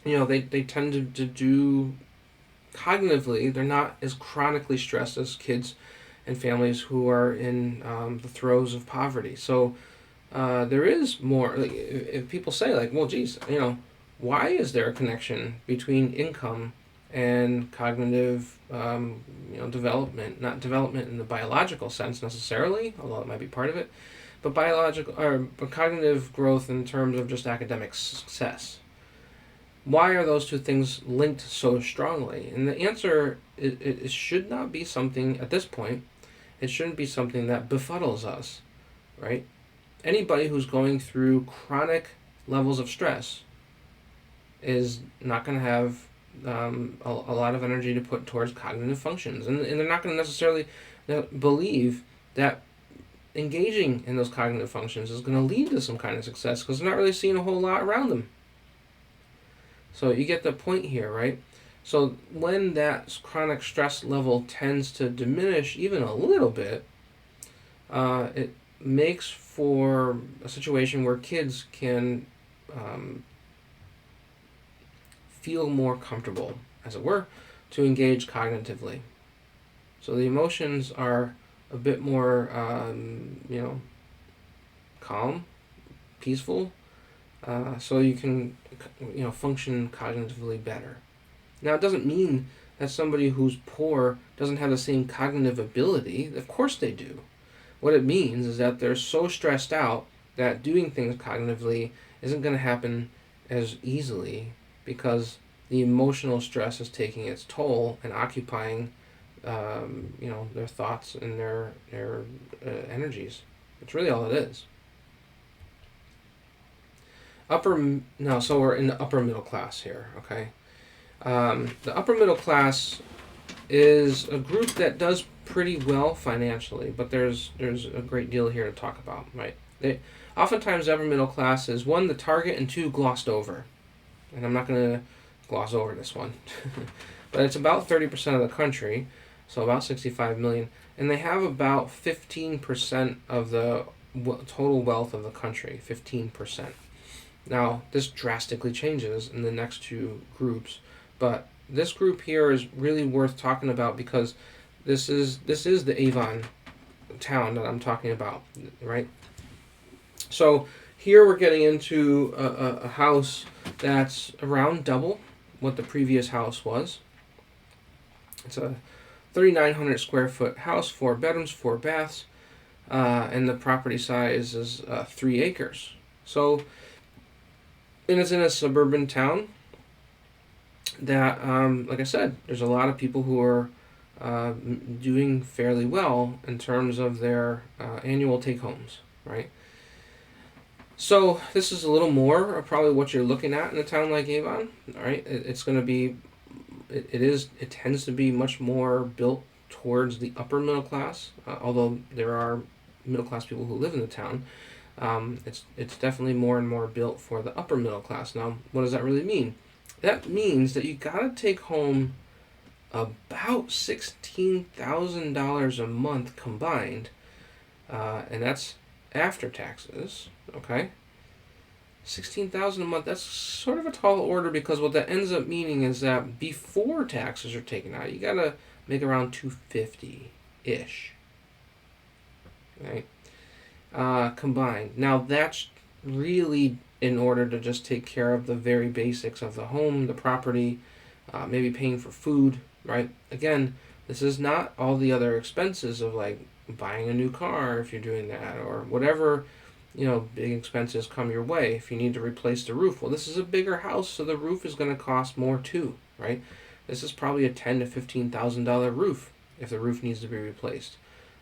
They tend to do cognitively. They're not as chronically stressed as kids and families who are in the throes of poverty. So there is more. If people say well, geez, why is there a connection between income and cognitive, development? Not development in the biological sense necessarily, although it might be part of it, but cognitive growth in terms of just academic success. Why are those two things linked so strongly? And the answer it should not be something at this point. It shouldn't be something that befuddles us, right? Anybody who's going through chronic levels of stress is not going to have a lot of energy to put towards cognitive functions. And they're not going to necessarily believe that engaging in those cognitive functions is going to lead to some kind of success because they're not really seeing a whole lot around them. So you get the point here, right? So when that chronic stress level tends to diminish even a little bit, it makes for a situation where kids can feel more comfortable, as it were, to engage cognitively. So the emotions are a bit more, calm, peaceful, so you can, function cognitively better. Now, it doesn't mean that somebody who's poor doesn't have the same cognitive ability. Of course they do. What it means is that they're so stressed out that doing things cognitively isn't going to happen as easily because the emotional stress is taking its toll and occupying, their thoughts and their energies. It's really all it is. So we're in the upper middle class here, okay? The upper middle class is a group that does pretty well financially, but there's a great deal here to talk about, right? Oftentimes the upper middle class is, one, the target, and two, glossed over. And I'm not going to gloss over this one. But it's about 30% of the country, so about 65 million, and they have about 15% of the total wealth of the country, 15%. Now, this drastically changes in the next two groups, but this group here is really worth talking about because this is the Avon town that I'm talking about, right? So here we're getting into a house that's around double what the previous house was. It's a 3,900 square foot house, 4 bedrooms, 4 baths, and the property size is 3 acres. So, and it's in a suburban town that, like I said, there's a lot of people who are doing fairly well in terms of their annual take homes, right? So this is a little more of probably what you're looking at in a town like Avon. All right, it's going to be, it tends to be much more built towards the upper middle class. Although there are middle class people who live in the town, it's definitely more and more built for the upper middle class. Now, what does that really mean? That means that you got to take home about $16,000 a month combined, and that's after taxes. Okay, 16,000 a month. That's sort of a tall order, because what that ends up meaning is that before taxes are taken out, you gotta make around 250 ish. Right, combined. Now that's really in order to just take care of the very basics of the home, the property, maybe paying for food. Right. Again, this is not all the other expenses of like buying a new car if you're doing that, or whatever, big expenses come your way. If you need to replace the roof, well, this is a bigger house, so the roof is going to cost more too, right? This is probably a $10,000 to $15,000 roof if the roof needs to be replaced,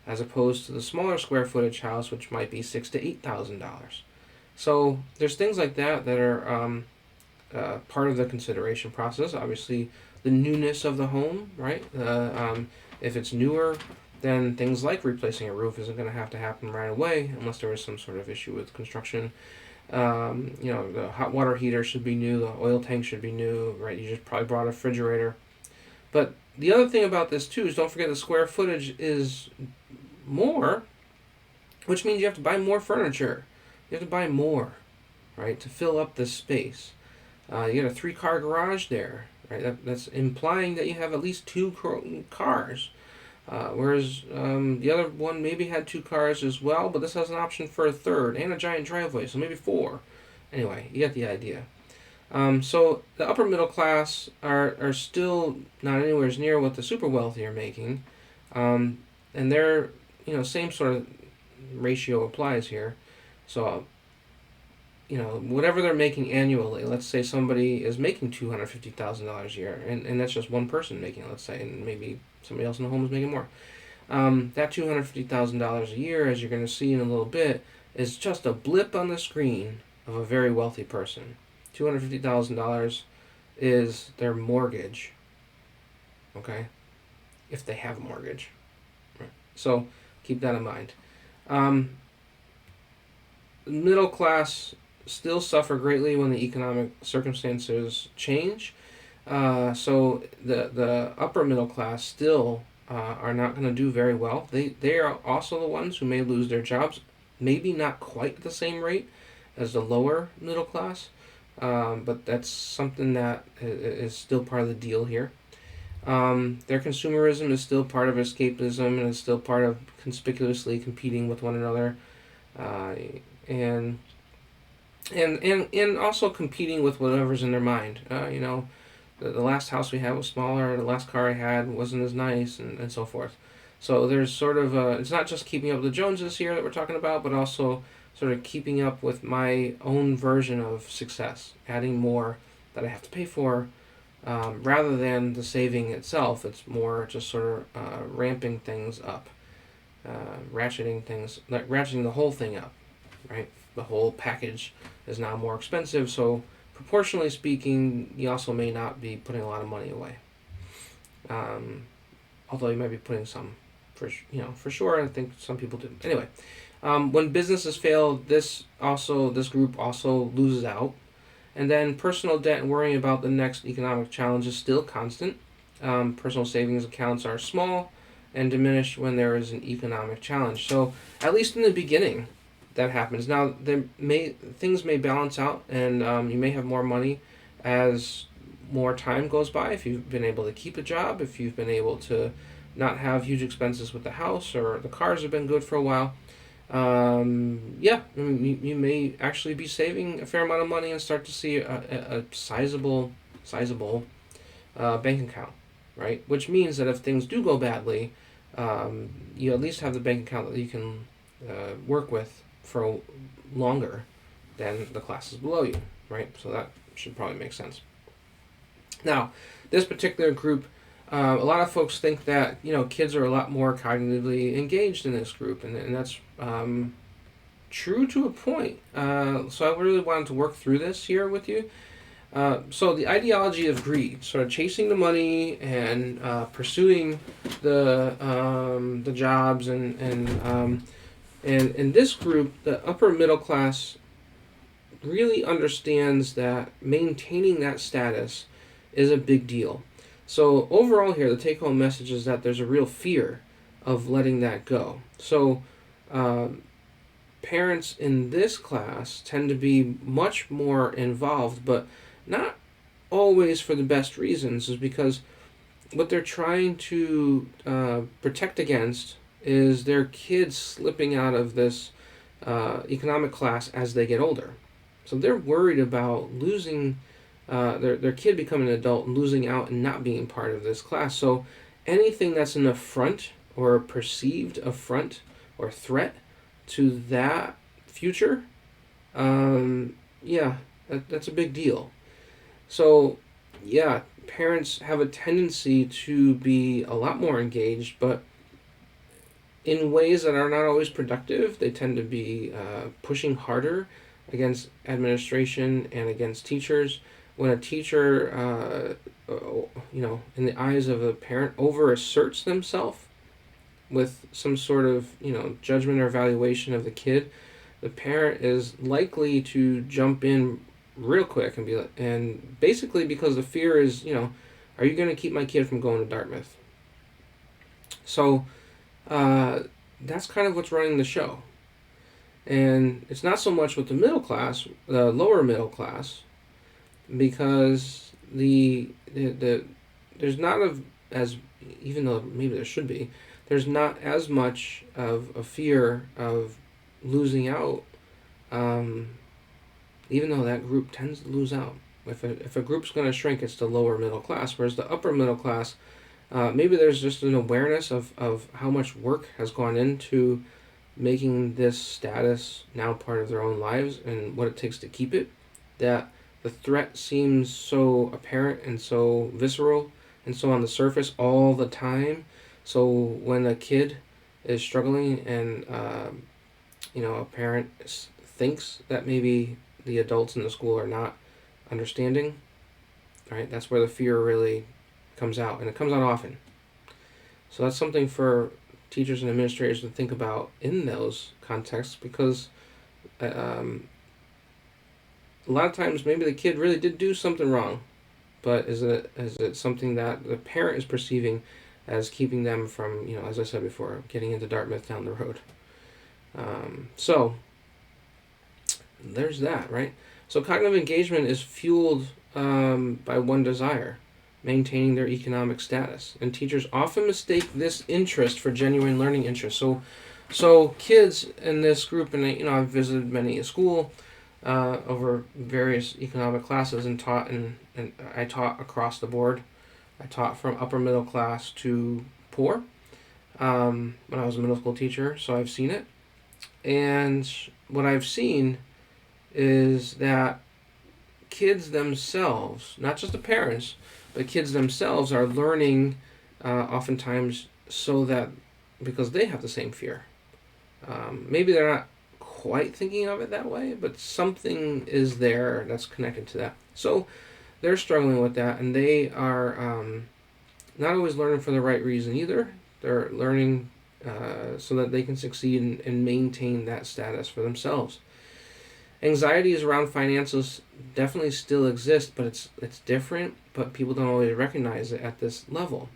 as opposed to the smaller square footage house, which might be $6,000 to $8,000. So there's things like that that are part of the consideration process. Obviously, the newness of the home, right? If it's newer, then things like replacing a roof isn't going to have to happen right away unless there was some sort of issue with construction. The hot water heater should be new, the oil tank should be new, right? You just probably brought a refrigerator. But the other thing about this too is, don't forget, the square footage is more, which means you have to buy more furniture. You have to buy more, right, to fill up this space. You got a 3-car garage there, right? That's implying that you have at least 2 cars. Whereas the other one maybe had 2 cars as well, but this has an option for a third and a giant driveway, so maybe 4. Anyway, you get the idea. So the upper middle class are still not anywhere near what the super wealthy are making, and their same sort of ratio applies here. So whatever they're making annually, let's say somebody is making $250,000 a year, and that's just one person making it, let's say, and maybe somebody else in the home is making more. That $250,000 a year, as you're going to see in a little bit, is just a blip on the screen of a very wealthy person. $250,000 is their mortgage, okay? If they have a mortgage. Right. So keep that in mind. Middle class still suffer greatly when the economic circumstances change. So the upper middle class still are not going to do very well. They are also the ones who may lose their jobs, maybe not quite at the same rate as the lower middle class, but that's something that is still part of the deal here. Their consumerism is still part of escapism, and is still part of conspicuously competing with one another, and also competing with whatever's in their mind. The last house we had was smaller, the last car I had wasn't as nice, and so forth. So there's sort of it's not just keeping up with the Joneses here that we're talking about, but also sort of keeping up with my own version of success, adding more that I have to pay for, rather than the saving itself. It's more just sort of ramping things up, ratcheting the whole thing up, right? The whole package is now more expensive, so proportionally speaking, you also may not be putting a lot of money away. Although you might be putting some, for sure. I think some people do. Anyway, when businesses fail, this group also loses out. And then personal debt and worrying about the next economic challenge is still constant. Personal savings accounts are small and diminish when there is an economic challenge. So at least in the beginning, that happens. Now, things may balance out, and you may have more money as more time goes by, if you've been able to keep a job, if you've been able to not have huge expenses with the house, or the cars have been good for a while. You may actually be saving a fair amount of money and start to see a sizable bank account. right? Which means that if things do go badly, you at least have the bank account that you can work with for longer than the classes below you, right? So that should probably make sense. Now, this particular group, a lot of folks think that kids are a lot more cognitively engaged in this group, and that's true to a point. So I really wanted to work through this here with you. So the ideology of greed, sort of chasing the money and pursuing the jobs, and in this group, the upper middle class really understands that maintaining that status is a big deal. So overall here, the take-home message is that there's a real fear of letting that go. So parents in this class tend to be much more involved, but not always for the best reasons, is because what they're trying to protect against is their kids slipping out of this economic class as they get older. So they're worried about losing their kid becoming an adult and losing out and not being part of this class. So anything that's an affront or a perceived affront or threat to that future, that's a big deal. So, yeah, parents have a tendency to be a lot more engaged, but in ways that are not always productive. They tend to be pushing harder against administration and against teachers. When a teacher, in the eyes of a parent, over asserts themselves with some sort of, judgment or evaluation of the kid, the parent is likely to jump in real quick and and basically because the fear is, are you going to keep my kid from going to Dartmouth? So that's kind of what's running the show. And it's not so much with the middle class, the lower middle class, because there's not as, even though maybe there should be, there's not as much of a fear of losing out, even though that group tends to lose out. If a group's going to shrink, it's the lower middle class, whereas the upper middle class, maybe there's just an awareness of how much work has gone into making this status now part of their own lives and what it takes to keep it, that the threat seems so apparent and so visceral and so on the surface all the time. So when a kid is struggling and a parent thinks that maybe the adults in the school are not understanding, right? That's where the fear really comes out, and it comes out often. So that's something for teachers and administrators to think about in those contexts, because a lot of times maybe the kid really did do something wrong, but is it something that the parent is perceiving as keeping them from, as I said before, getting into Dartmouth down the road. So there's that, right? So cognitive engagement is fueled by one desire: maintaining their economic status. And teachers often mistake this interest for genuine learning interest. So kids in this group, and I've visited many a school over various economic classes and taught, and I taught across the board. I taught from upper middle class to poor when I was a middle school teacher, so I've seen it. And what I've seen is that kids themselves, not just the parents, but kids themselves are learning oftentimes so that because they have the same fear. Maybe they're not quite thinking of it that way, but something is there that's connected to that. So they're struggling with that, and they are not always learning for the right reason either. They're learning so that they can succeed and maintain that status for themselves. Anxieties around finances definitely still exist, but it's different, but people don't always recognize it at this level.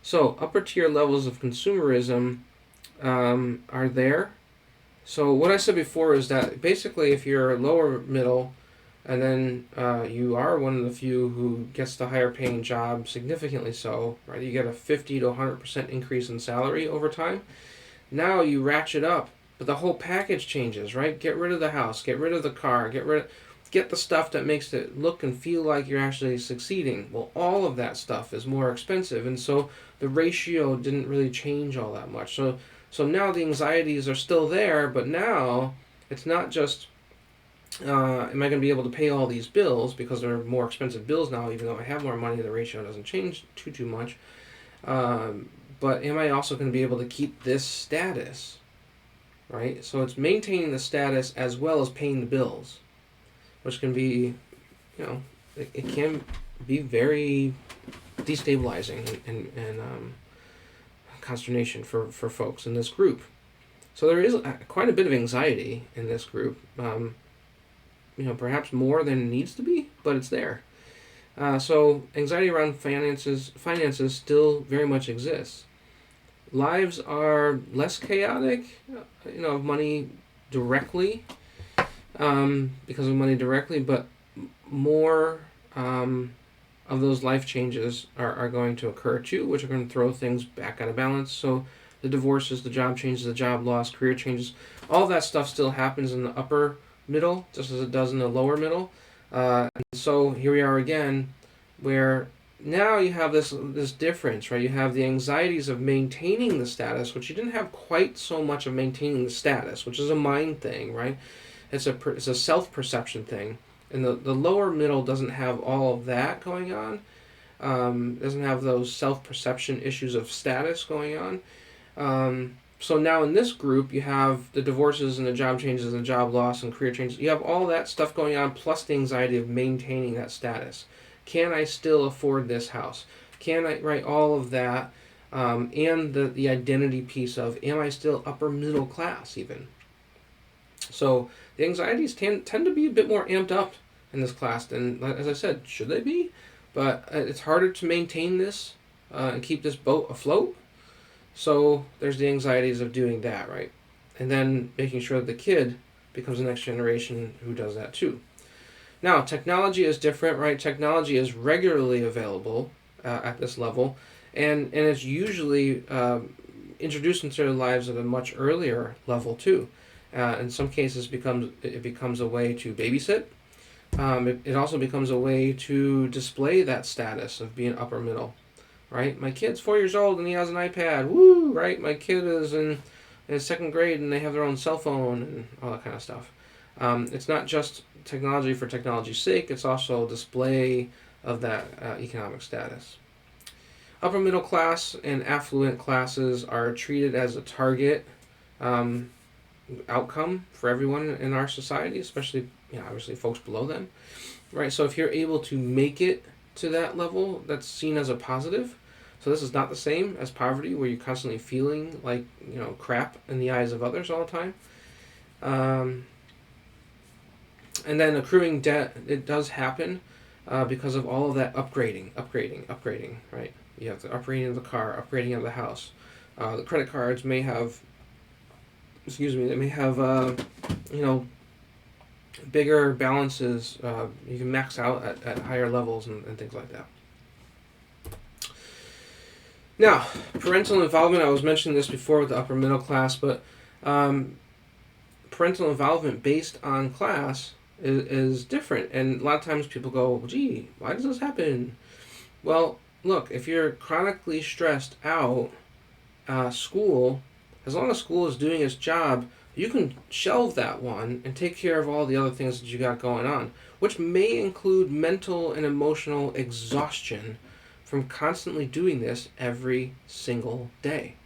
So upper tier levels of consumerism are there. So what I said before is that basically if you're lower middle and then you are one of the few who gets the higher paying job, significantly so, right? You get a 50 to 100% increase in salary over time. Now you ratchet up, but the whole package changes, right? Get rid of the house, get rid of the car, get the stuff that makes it look and feel like you're actually succeeding. Well, all of that stuff is more expensive, and so the ratio didn't really change all that much. So now the anxieties are still there, but now it's not just am I going to be able to pay all these bills because they're more expensive bills now, even though I have more money, the ratio doesn't change too much. But am I also going to be able to keep this status, right? So it's maintaining the status as well as paying the bills, which can be, it can be very destabilizing and consternation for folks in this group. So there is quite a bit of anxiety in this group, perhaps more than needs to be, but it's there. So anxiety around finances still very much exists. Lives are less chaotic, of money directly, because of money directly, but more of those life changes are going to occur too, which are going to throw things back out of balance. So the divorces, the job changes, the job loss, career changes, all that stuff still happens in the upper middle, just as it does in the lower middle. And so here we are again, where now you have this difference, right? You have the anxieties of maintaining the status, which you didn't have quite so much of maintaining the status, which is a mind thing, right? It's a self-perception thing. And the lower middle doesn't have all of that going on. Doesn't have those self-perception issues of status going on. So now in this group, you have the divorces and the job changes and job loss and career changes. You have all that stuff going on, plus the anxiety of maintaining that status. Can I still afford this house? Can I, right, all of that, and the identity piece of, am I still upper middle class even? So the anxieties tend to be a bit more amped up in this class than, as I said, should they be? But it's harder to maintain this and keep this boat afloat. So there's the anxieties of doing that, right? And then making sure that the kid becomes the next generation who does that too. Now, technology is different, right? Technology is regularly available at this level, and it's usually introduced into their lives at a much earlier level too. In some cases, it becomes a way to babysit. It also becomes a way to display that status of being upper middle, right? My kid's 4 years old and he has an iPad. Woo, right? My kid is in second grade and they have their own cell phone and all that kind of stuff. It's not just technology for technology's sake. It's also a display of that economic status. Upper middle class and affluent classes are treated as a target outcome for everyone in our society, especially obviously folks below them, right? So if you're able to make it to that level, that's seen as a positive. So this is not the same as poverty, where you're constantly feeling like crap in the eyes of others all the time. And then accruing debt, it does happen because of all of that upgrading, right? You have the upgrading of the car, upgrading of the house. The credit cards may have, they may have, bigger balances. You can max out at higher levels and things like that. Now, parental involvement, I was mentioning this before with the upper middle class, but parental involvement based on class is different. And a lot of times people go, well, gee, why does this happen? Well, look, if you're chronically stressed out, school, as long as school is doing its job, you can shelve that one and take care of all the other things that you got going on, which may include mental and emotional exhaustion from constantly doing this every single day,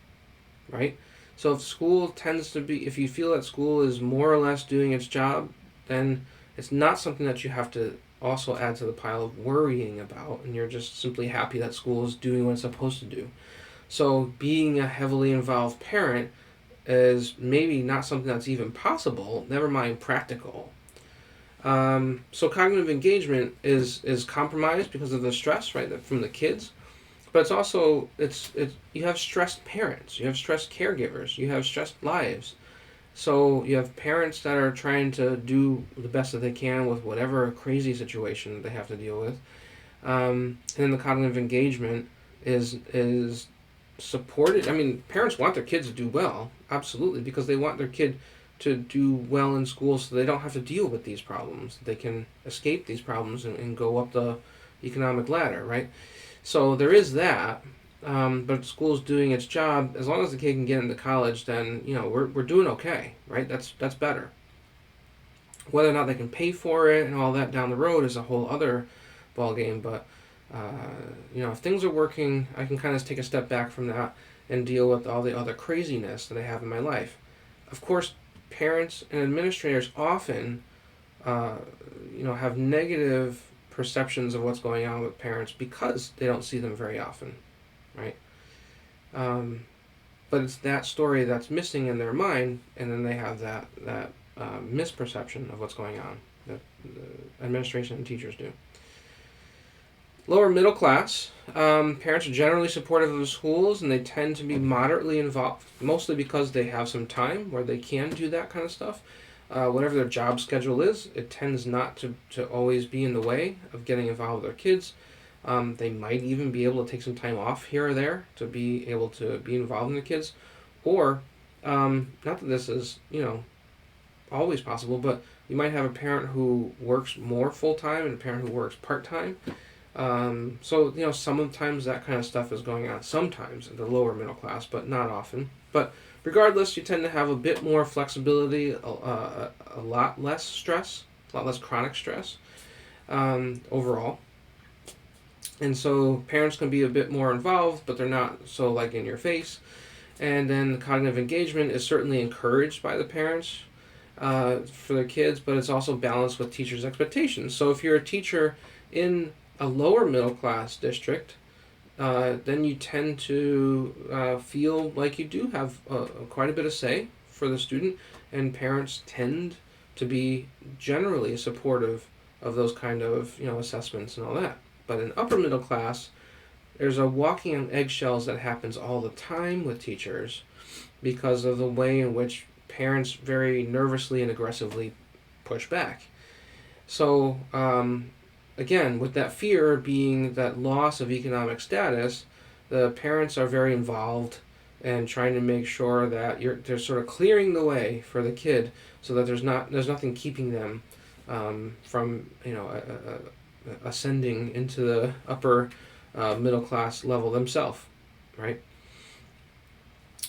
right? So if school tends to be, if you feel that school is more or less doing its job, then it's not something that you have to also add to the pile of worrying about, and you're just simply happy that school is doing what it's supposed to do. So being a heavily involved parent is maybe not something that's even possible, never mind practical. So cognitive engagement is compromised because of the stress, right, from the kids. But it's also, you have stressed parents, you have stressed caregivers, you have stressed lives. So you have parents that are trying to do the best that they can with whatever crazy situation they have to deal with. And then the cognitive engagement is supported. I mean, parents want their kids to do well, absolutely, because they want their kid to do well in school so they don't have to deal with these problems. They can escape these problems and go up the economic ladder, right? So there is that. But school's doing its job. As long as the kid can get into college, then we're doing okay, right? That's better. Whether or not they can pay for it and all that down the road is a whole other ball game. But if things are working, I can kind of take a step back from that and deal with all the other craziness that I have in my life. Of course, parents and administrators often, have negative perceptions of what's going on with parents because they don't see them very often, right? But it's that story that's missing in their mind, and then they have that misperception of what's going on that the administration and teachers do. Lower middle class, parents are generally supportive of the schools, and they tend to be moderately involved, mostly because they have some time where they can do that kind of stuff. Whatever their job schedule is, it tends not to always be in the way of getting involved with their kids. They might even be able to take some time off here or there to be able to be involved in the kids. Or, not that this is, always possible, but you might have a parent who works more full-time and a parent who works part-time. So sometimes that kind of stuff is going on sometimes in the lower middle class, but not often. But regardless, you tend to have a bit more flexibility, a lot less stress, a lot less chronic stress overall. And so parents can be a bit more involved, but they're not so like in your face. And then the cognitive engagement is certainly encouraged by the parents for their kids, but it's also balanced with teachers' expectations. So if you're a teacher in a lower middle class district, then you tend to feel like you do have quite a bit of say for the student, and parents tend to be generally supportive of those kind of assessments and all that. But in upper middle class, there's a walking on eggshells that happens all the time with teachers because of the way in which parents very nervously and aggressively push back. So again, with that fear being that loss of economic status, the parents are very involved and trying to make sure that they're sort of clearing the way for the kid so that there's nothing keeping them from ascending into the upper middle class level themselves, right?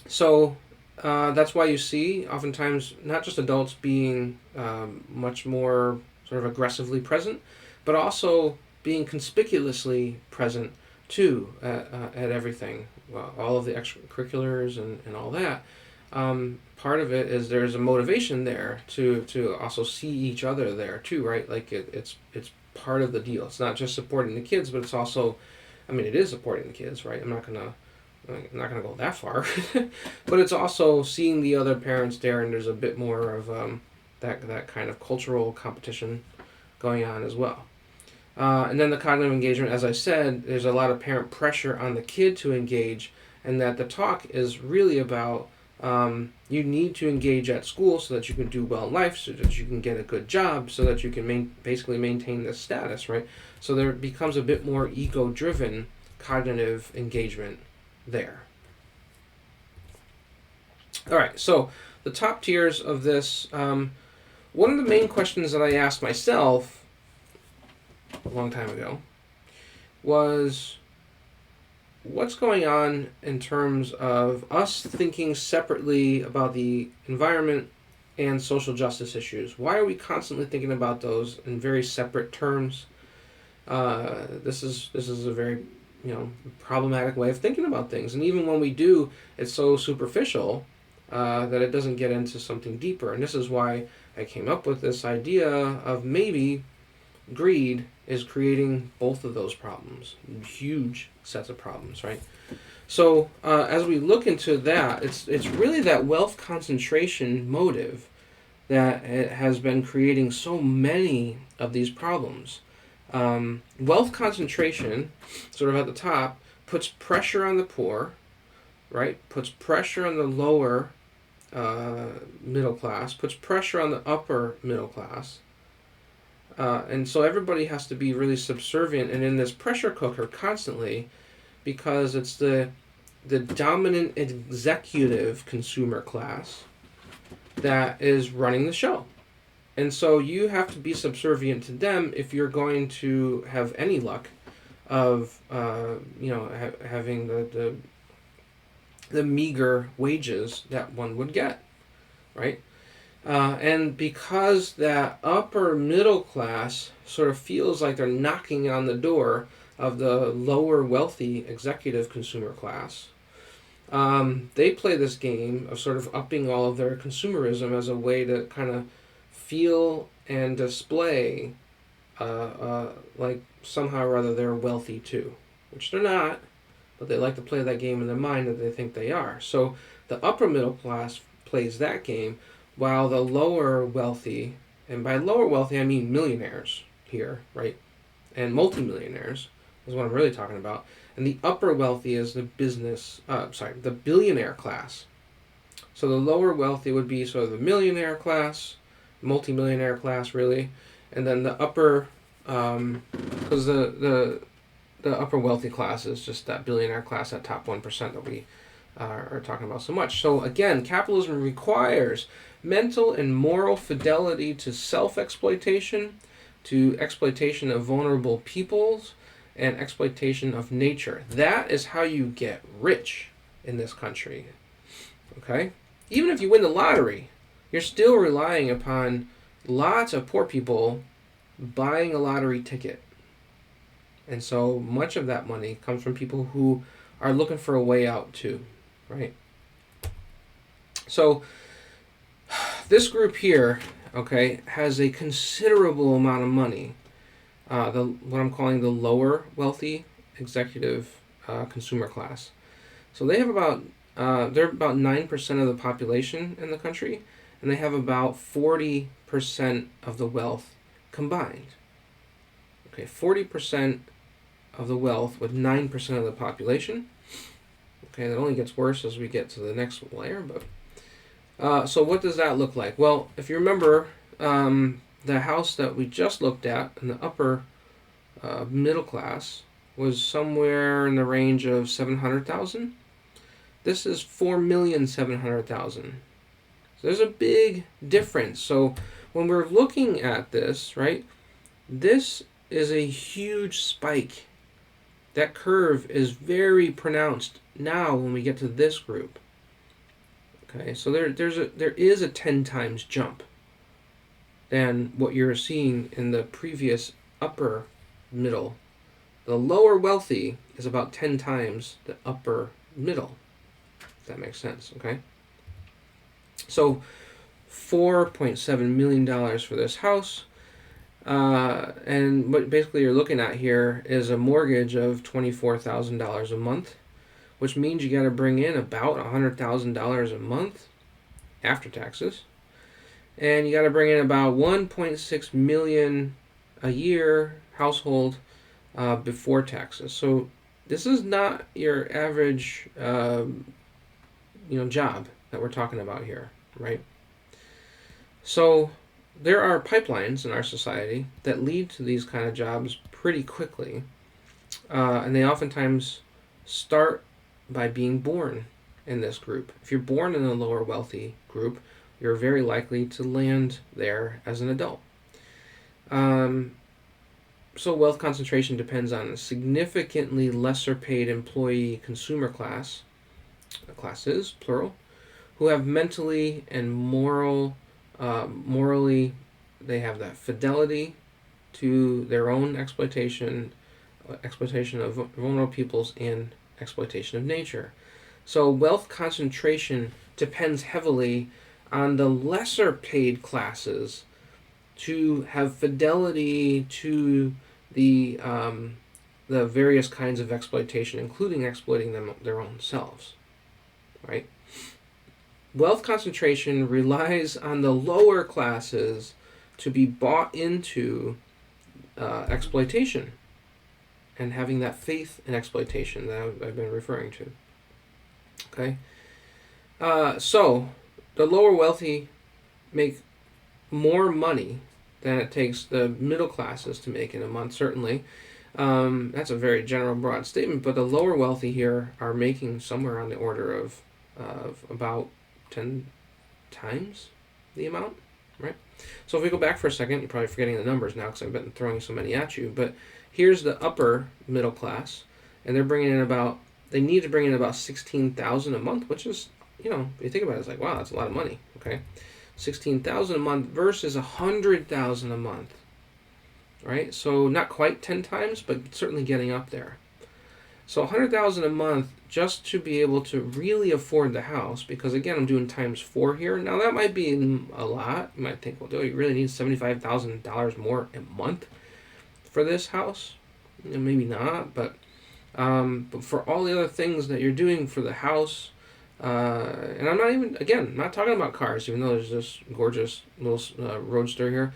So that's why you see oftentimes not just adults being much more sort of aggressively present, but also being conspicuously present too at everything, well, all of the extracurriculars and all that. Part of it is there's a motivation there to also see each other there too, right? Like it's part of the deal. It's not just supporting the kids, but it's also, it is supporting the kids, right? I'm not gonna go that far, but it's also seeing the other parents there, and there's a bit more of that kind of cultural competition going on as well. And then the cognitive engagement, as I said, there's a lot of parent pressure on the kid to engage, and that the talk is really about you need to engage at school so that you can do well in life, so that you can get a good job, so that you can basically maintain this status, right? So there becomes a bit more ego-driven cognitive engagement there. All right, so the top tiers of this, one of the main questions that I asked myself a long time ago was, what's going on in terms of us thinking separately about the environment and social justice issues? Why are we constantly thinking about those in very separate terms? This is a very problematic way of thinking about things, and even when we do, it's so superficial that it doesn't get into something deeper. And this is why I came up with this idea of maybe greed is creating both of those problems, huge sets of problems, right? So as we look into that, it's really that wealth concentration motive that has been creating so many of these problems. Wealth concentration, sort of at the top, puts pressure on the poor, right? Puts pressure on the lower middle class, puts pressure on the upper middle class. And so everybody has to be really subservient and in this pressure cooker constantly, because it's the dominant executive consumer class that is running the show. And so you have to be subservient to them if you're going to have any luck of having the meager wages that one would get, right? And because that upper middle class sort of feels like they're knocking on the door of the lower wealthy executive consumer class, they play this game of sort of upping all of their consumerism as a way to kind of feel and display like somehow or other they're wealthy too, which they're not, but they like to play that game in their mind that they think they are. So the upper middle class plays that game, while the lower wealthy, and by lower wealthy I mean millionaires here, right, and multimillionaires is what I'm really talking about. And the upper wealthy is the the billionaire class. So the lower wealthy would be sort of the millionaire class, multimillionaire class, really, and then the upper, because the upper wealthy class is just that billionaire class, that top 1% that we are talking about so much. So again, capitalism requires mental and moral fidelity to self-exploitation, to exploitation of vulnerable peoples, and exploitation of nature. That is how you get rich in this country. Okay? Even if you win the lottery, you're still relying upon lots of poor people buying a lottery ticket. And so much of that money comes from people who are looking for a way out too, right? So this group here, okay, has a considerable amount of money. What I'm calling the lower wealthy executive consumer class. So they have they're about 9% of the population in the country, and they have about 40% of the wealth combined. Okay, 40% of the wealth with 9% of the population. Okay, that only gets worse as we get to the next layer. But so what does that look like? Well, if you remember, the house that we just looked at in the upper middle class was somewhere in the range of 700,000. This is 4,700,000. So there's a big difference. So when we're looking at this, right, this is a huge spike. That curve is very pronounced now when we get to this group. Okay, so there is a 10 times jump than what you're seeing in the previous upper middle. The lower wealthy is about 10 times the upper middle, if that makes sense, okay? So $4.7 million for this house. And what basically you're looking at here is a mortgage of $24,000 a month, which means you got to bring in about $100,000 a month after taxes, and you got to bring in about 1.6 million a year household before taxes. So this is not your average job that we're talking about here, right? So there are pipelines in our society that lead to these kind of jobs pretty quickly, and they oftentimes start by being born in this group. If you're born in a lower wealthy group, you're very likely to land there as an adult. So wealth concentration depends on a significantly lesser paid employee consumer classes, plural, who have mentally and morally, they have that fidelity to their own exploitation of vulnerable peoples, and exploitation of nature. So wealth concentration depends heavily on the lesser paid classes to have fidelity to the various kinds of exploitation, including exploiting their own selves, right? Wealth concentration relies on the lower classes to be bought into exploitation and having that faith in exploitation that I've been referring to. Okay? So, the lower wealthy make more money than it takes the middle classes to make in a month, certainly. That's a very general, broad statement, but the lower wealthy here are making somewhere on the order of about 10 times the amount, right? So if we go back for a second, you're probably forgetting the numbers now because I've been throwing so many at you. But here's the upper middle class, and they need to bring in about 16,000 a month, which is, if you think about it, it's like, wow, that's a lot of money. Okay, 16,000 a month versus 100,000 a month, right? So not quite 10 times, but certainly getting up there. So 100,000 a month just to be able to really afford the house, because again, I'm doing times 4 here. Now that might be a lot. You might think, well, do you really need $75,000 more a month for this house? Maybe not, but for all the other things that you're doing for the house, and I'm not even, again, not talking about cars, even though there's this gorgeous little roadster here.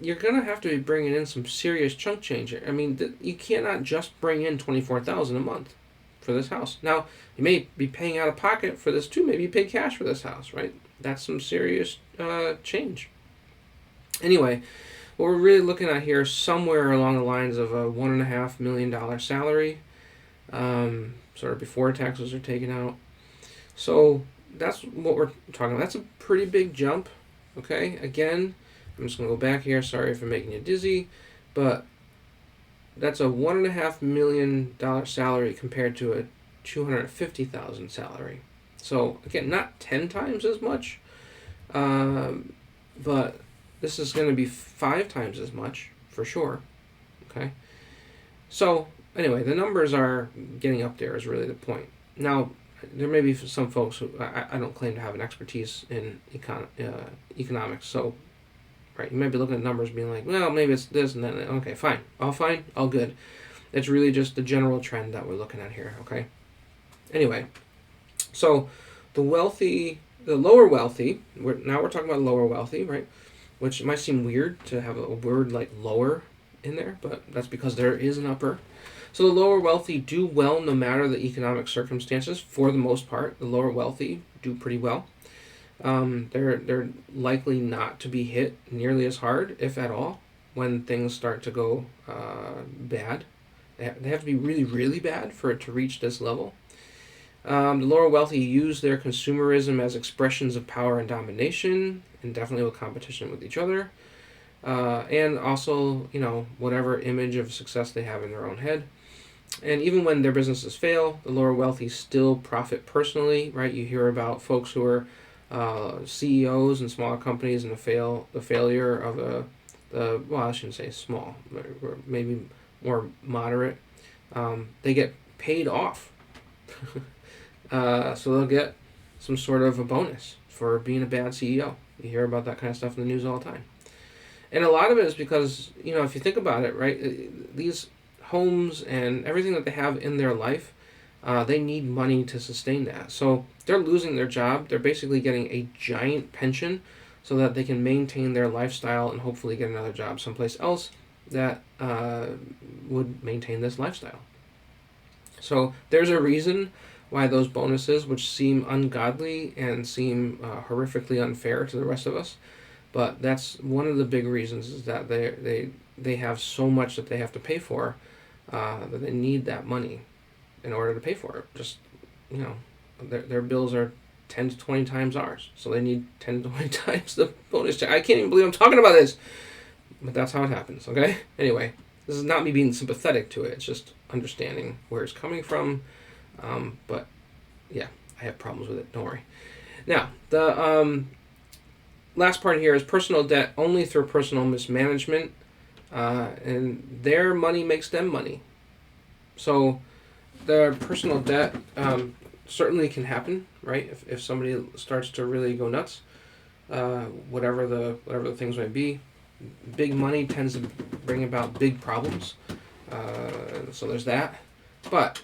You're going to have to be bringing in some serious chunk change. I mean, you cannot just bring in $24,000 a month for this house. Now, you may be paying out of pocket for this too. Maybe you pay cash for this house, right? That's some serious change. Anyway, what we're really looking at here is somewhere along the lines of a $1.5 million salary, sort of before taxes are taken out. So that's what we're talking about. That's a pretty big jump, okay? Again, I'm just going to go back here. Sorry if I'm making you dizzy, but that's a $1.5 million salary compared to a $250,000 salary. So again, not 10 times as much, but this is going to be 5 times as much for sure. Okay. So anyway, the numbers are getting up there is really the point. Now, there may be some folks who I don't claim to have an expertise in economics, so. Right, you might be looking at numbers being like, well, maybe it's this and then, okay, fine, all good. It's really just the general trend that we're looking at here, okay? Anyway, so the lower wealthy, we're talking about lower wealthy, right? Which might seem weird to have a word like lower in there, but that's because there is an upper. So the lower wealthy do well no matter the economic circumstances. For the most part, the lower wealthy do pretty well. They're likely not to be hit nearly as hard, if at all, when things start to go bad. They have to be really, really bad for it to reach this level. The lower wealthy use their consumerism as expressions of power and domination, and definitely with competition with each other. And also, whatever image of success they have in their own head. And even when their businesses fail, the lower wealthy still profit personally, right? You hear about folks who are CEOs in smaller companies and the failure of I shouldn't say small, maybe more moderate. They get paid off, so they'll get some sort of a bonus for being a bad CEO. You hear about that kind of stuff in the news all the time, and a lot of it is because if you think about it, right, these homes and everything that they have in their life. They need money to sustain that. So they're losing their job. They're basically getting a giant pension so that they can maintain their lifestyle and hopefully get another job someplace else that would maintain this lifestyle. So there's a reason why those bonuses, which seem ungodly and seem horrifically unfair to the rest of us, but that's one of the big reasons is that they have so much that they have to pay for that they need that money in order to pay for it. Just, their bills are 10 to 20 times ours. So they need 10 to 20 times the bonus check. I can't even believe I'm talking about this. But that's how it happens, okay? Anyway, this is not me being sympathetic to it. It's just understanding where it's coming from. But, yeah, I have problems with it. Don't worry. Now, the last part here is personal debt only through personal mismanagement. And their money makes them money. So the personal debt certainly can happen, right? If somebody starts to really go nuts, whatever the things might be, big money tends to bring about big problems. So there's that. But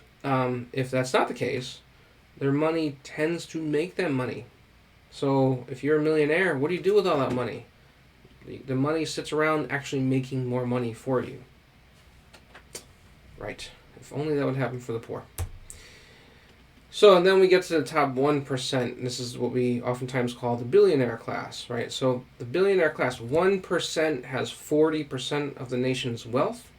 if that's not the case, their money tends to make them money. So if you're a millionaire, what do you do with all that money? The money sits around actually making more money for you. Right. If only that would happen for the poor. So and then we get to the top 1%. And this is what we oftentimes call the billionaire class, right? So the billionaire class, 1% has 40% of the nation's wealth.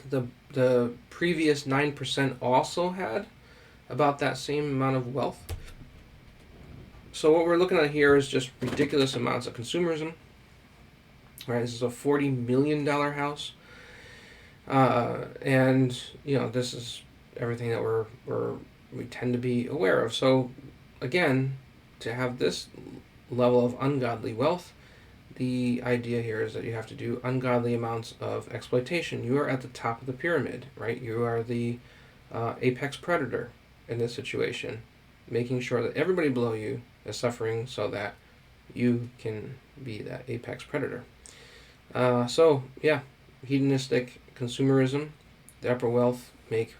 The previous 9% also had about that same amount of wealth. So what we're looking at here is just ridiculous amounts of consumerism. Right, this is a $40 million house, and this is everything that we tend to be aware of. So, again, to have this level of ungodly wealth, the idea here is that you have to do ungodly amounts of exploitation. You are at the top of the pyramid, right? You are the apex predator in this situation, making sure that everybody below you is suffering so that you can be that apex predator. So, yeah, hedonistic consumerism. The upper wealth make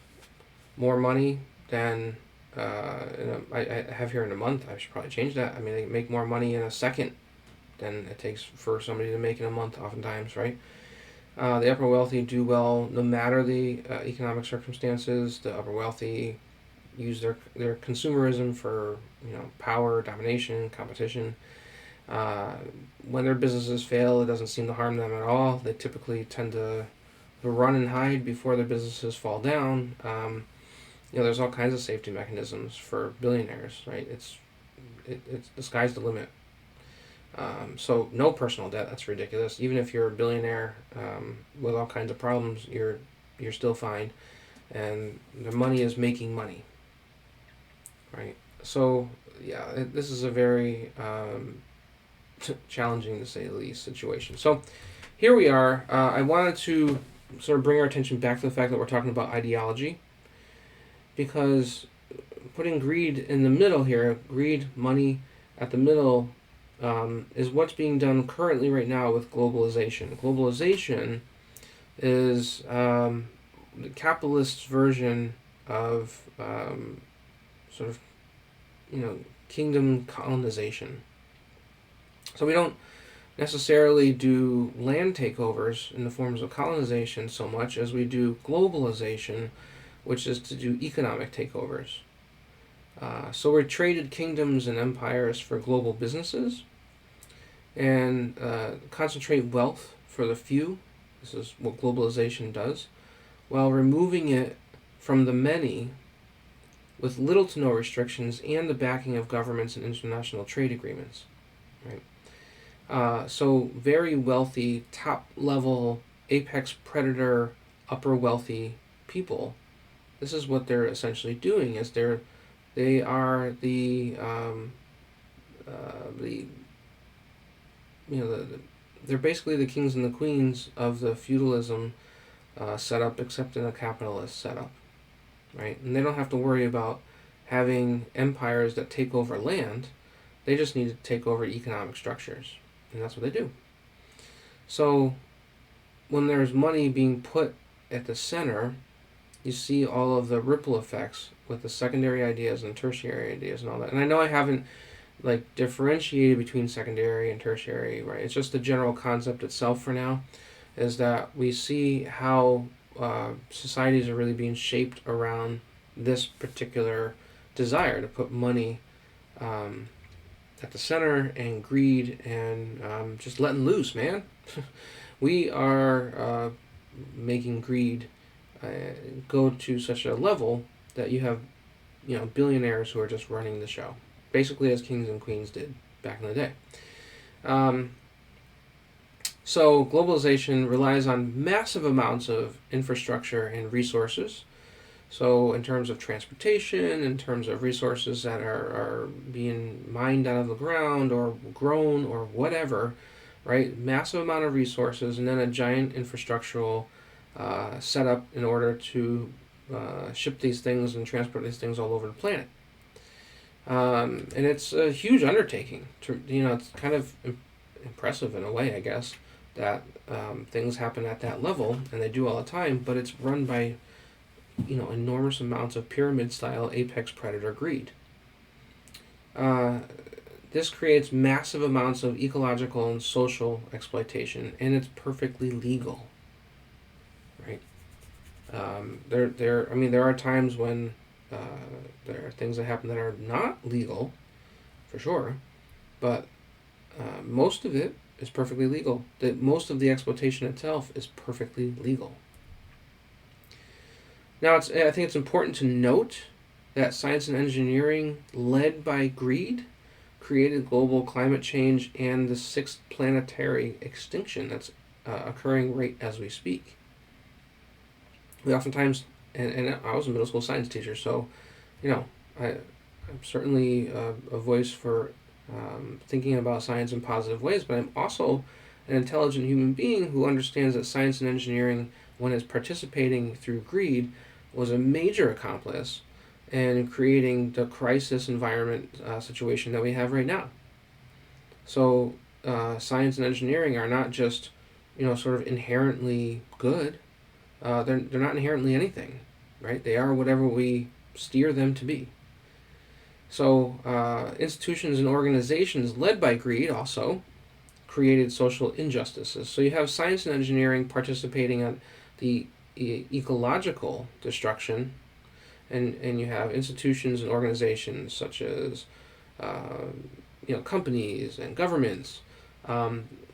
more money than I have here in a month. I should probably change that. I mean, they make more money in a second than it takes for somebody to make in a month, oftentimes, right? The upper wealthy do well no matter the economic circumstances. The upper wealthy use their consumerism for power, domination, competition. When their businesses fail, it doesn't seem to harm them at all. They typically tend to run and hide before their businesses fall down. There's all kinds of safety mechanisms for billionaires, right? It's the sky's the limit. So no personal debt. That's ridiculous. Even if you're a billionaire with all kinds of problems, you're still fine, and the money is making money, right? So yeah, this is a very challenging, to say the least, situation. So here we are. I wanted to sort of bring our attention back to the fact that we're talking about ideology, because putting greed in the middle here, greed, money at the middle, is what's being done currently right now with globalization. Globalization is the capitalist version of sort of kingdom colonization. So we don't necessarily do land takeovers in the forms of colonization so much as we do globalization, which is to do economic takeovers. So we're traded kingdoms and empires for global businesses, and concentrate wealth for the few. This is what globalization does, while removing it from the many with little to no restrictions and the backing of governments and international trade agreements. Right. So very wealthy, top-level, apex predator, upper wealthy people. This is what they're essentially doing. Is they are they're basically the kings and the queens of the feudalism setup, except in a capitalist setup, right? And they don't have to worry about having empires that take over land. They just need to take over economic structures. And that's what they do. So when there's money being put at the center, you see all of the ripple effects with the secondary ideas and tertiary ideas and all that. And I know I haven't differentiated between secondary and tertiary, right? It's just the general concept itself for now, is that we see how societies are really being shaped around this particular desire to put money at the center, and greed, and just letting loose, man. We are making greed go to such a level that you have, billionaires who are just running the show, basically as kings and queens did back in the day. So globalization relies on massive amounts of infrastructure and resources. So in terms of transportation, in terms of resources that are being mined out of the ground or grown or whatever, right? Massive amount of resources, and then a giant infrastructural setup in order to ship these things and transport these things all over the planet. And it's a huge undertaking. It's kind of impressive in a way, I guess, that things happen at that level, and they do all the time, but it's run by enormous amounts of pyramid-style apex predator greed. This creates massive amounts of ecological and social exploitation, and it's perfectly legal, right? There are times when there are things that happen that are not legal, for sure, but most of it is perfectly legal. Most of the exploitation itself is perfectly legal. Now, I think it's important to note that science and engineering led by greed created global climate change and the sixth planetary extinction that's occurring right as we speak. We oftentimes, and I was a middle school science teacher, so, I'm certainly a voice for thinking about science in positive ways, but I'm also an intelligent human being who understands that science and engineering, when it's participating through greed, was a major accomplice in creating the crisis environment situation that we have right now. So science and engineering are not just, sort of inherently good. They're not inherently anything, right? They are whatever we steer them to be. So institutions and organizations led by greed also created social injustices. So you have science and engineering participating on the ecological destruction, and you have institutions and organizations such as companies and governments.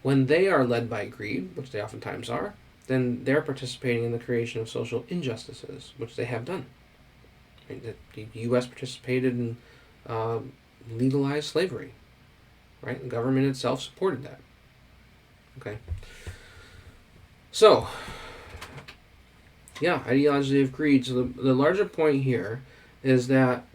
When they are led by greed, which they oftentimes are, then they're participating in the creation of social injustices, which they have done. Right? The U.S. participated in legalized slavery. Right? The government itself supported that. Okay. So, ideology of greed. So the larger point here is that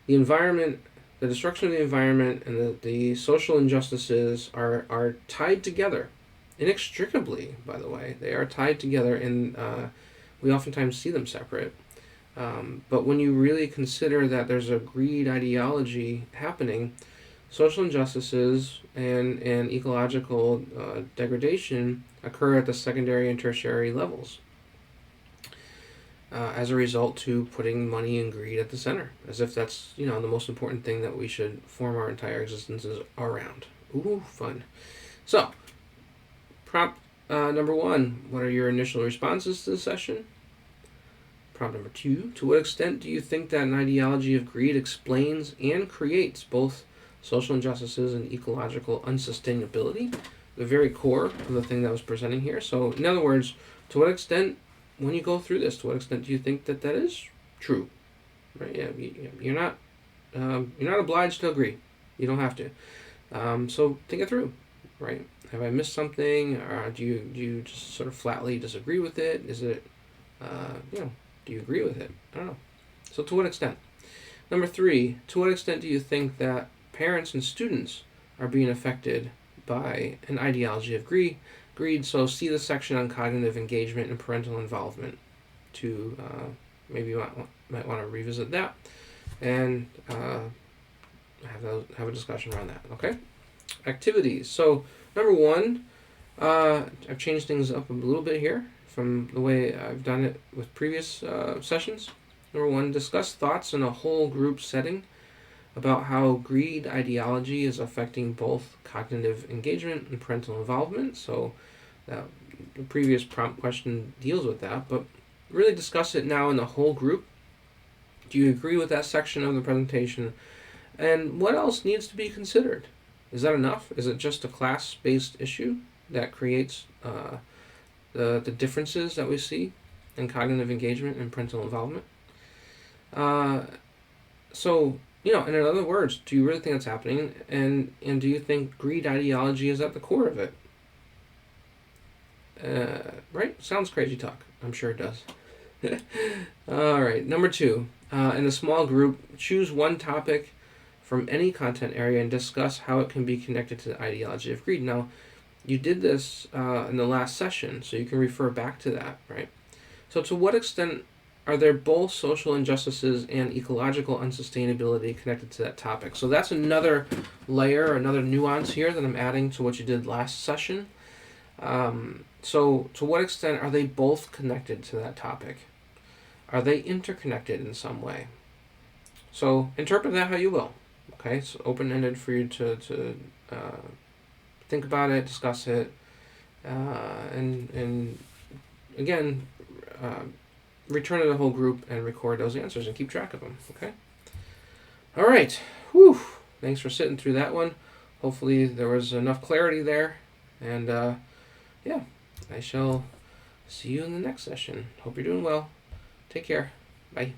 the environment, the destruction of the environment, and the social injustices are tied together, inextricably, by the way. They are tied together, and we oftentimes see them separate. But when you really consider that there's a greed ideology happening, social injustices and ecological degradation occur at the secondary and tertiary levels as a result to putting money and greed at the center, as if that's, the most important thing that we should form our entire existences around. Ooh, fun. So, prompt number 1, what are your initial responses to the session? Prompt number 2, to what extent do you think that an ideology of greed explains and creates both social injustices and ecological unsustainability, the very core of the thing that was presenting here? So, in other words, to what extent, when you go through this, to what extent do you think that is true? Right? Yeah, you're not obliged to agree. You don't have to. So think it through. Right? Have I missed something, or do you just sort of flatly disagree with it? Is it, do you agree with it? I don't know. So to what extent? Number 3, to what extent do you think that parents and students are being affected by an ideology of greed? So see the section on cognitive engagement and parental involvement to maybe you might want to revisit that and have a discussion around that. Okay? Activities. So number 1, I've changed things up a little bit here from the way I've done it with previous sessions. Number 1, discuss thoughts in a whole group setting about how greed ideology is affecting both cognitive engagement and parental involvement. So the previous prompt question deals with that, but really discuss it now in the whole group. Do you agree with that section of the presentation? And what else needs to be considered? Is that enough? Is it just a class-based issue that creates the differences that we see in cognitive engagement and parental involvement? So, in other words, do you really think that's happening? And do you think greed ideology is at the core of it? Right? Sounds crazy talk. I'm sure it does. All right. Number 2, in a small group, choose one topic from any content area and discuss how it can be connected to the ideology of greed. Now, you did this in the last session, so you can refer back to that, right? So to what extent are there both social injustices and ecological unsustainability connected to that topic? So that's another layer, another nuance here that I'm adding to what you did last session. So to what extent are they both connected to that topic? Are they interconnected in some way? So interpret that how you will. Okay, it's open-ended for you to think about it, discuss it, and again, return to the whole group and record those answers and keep track of them. Okay. All right. Whew. Thanks for sitting through that one. Hopefully there was enough clarity there, and I shall see you in the next session. Hope you're doing well. Take care. Bye.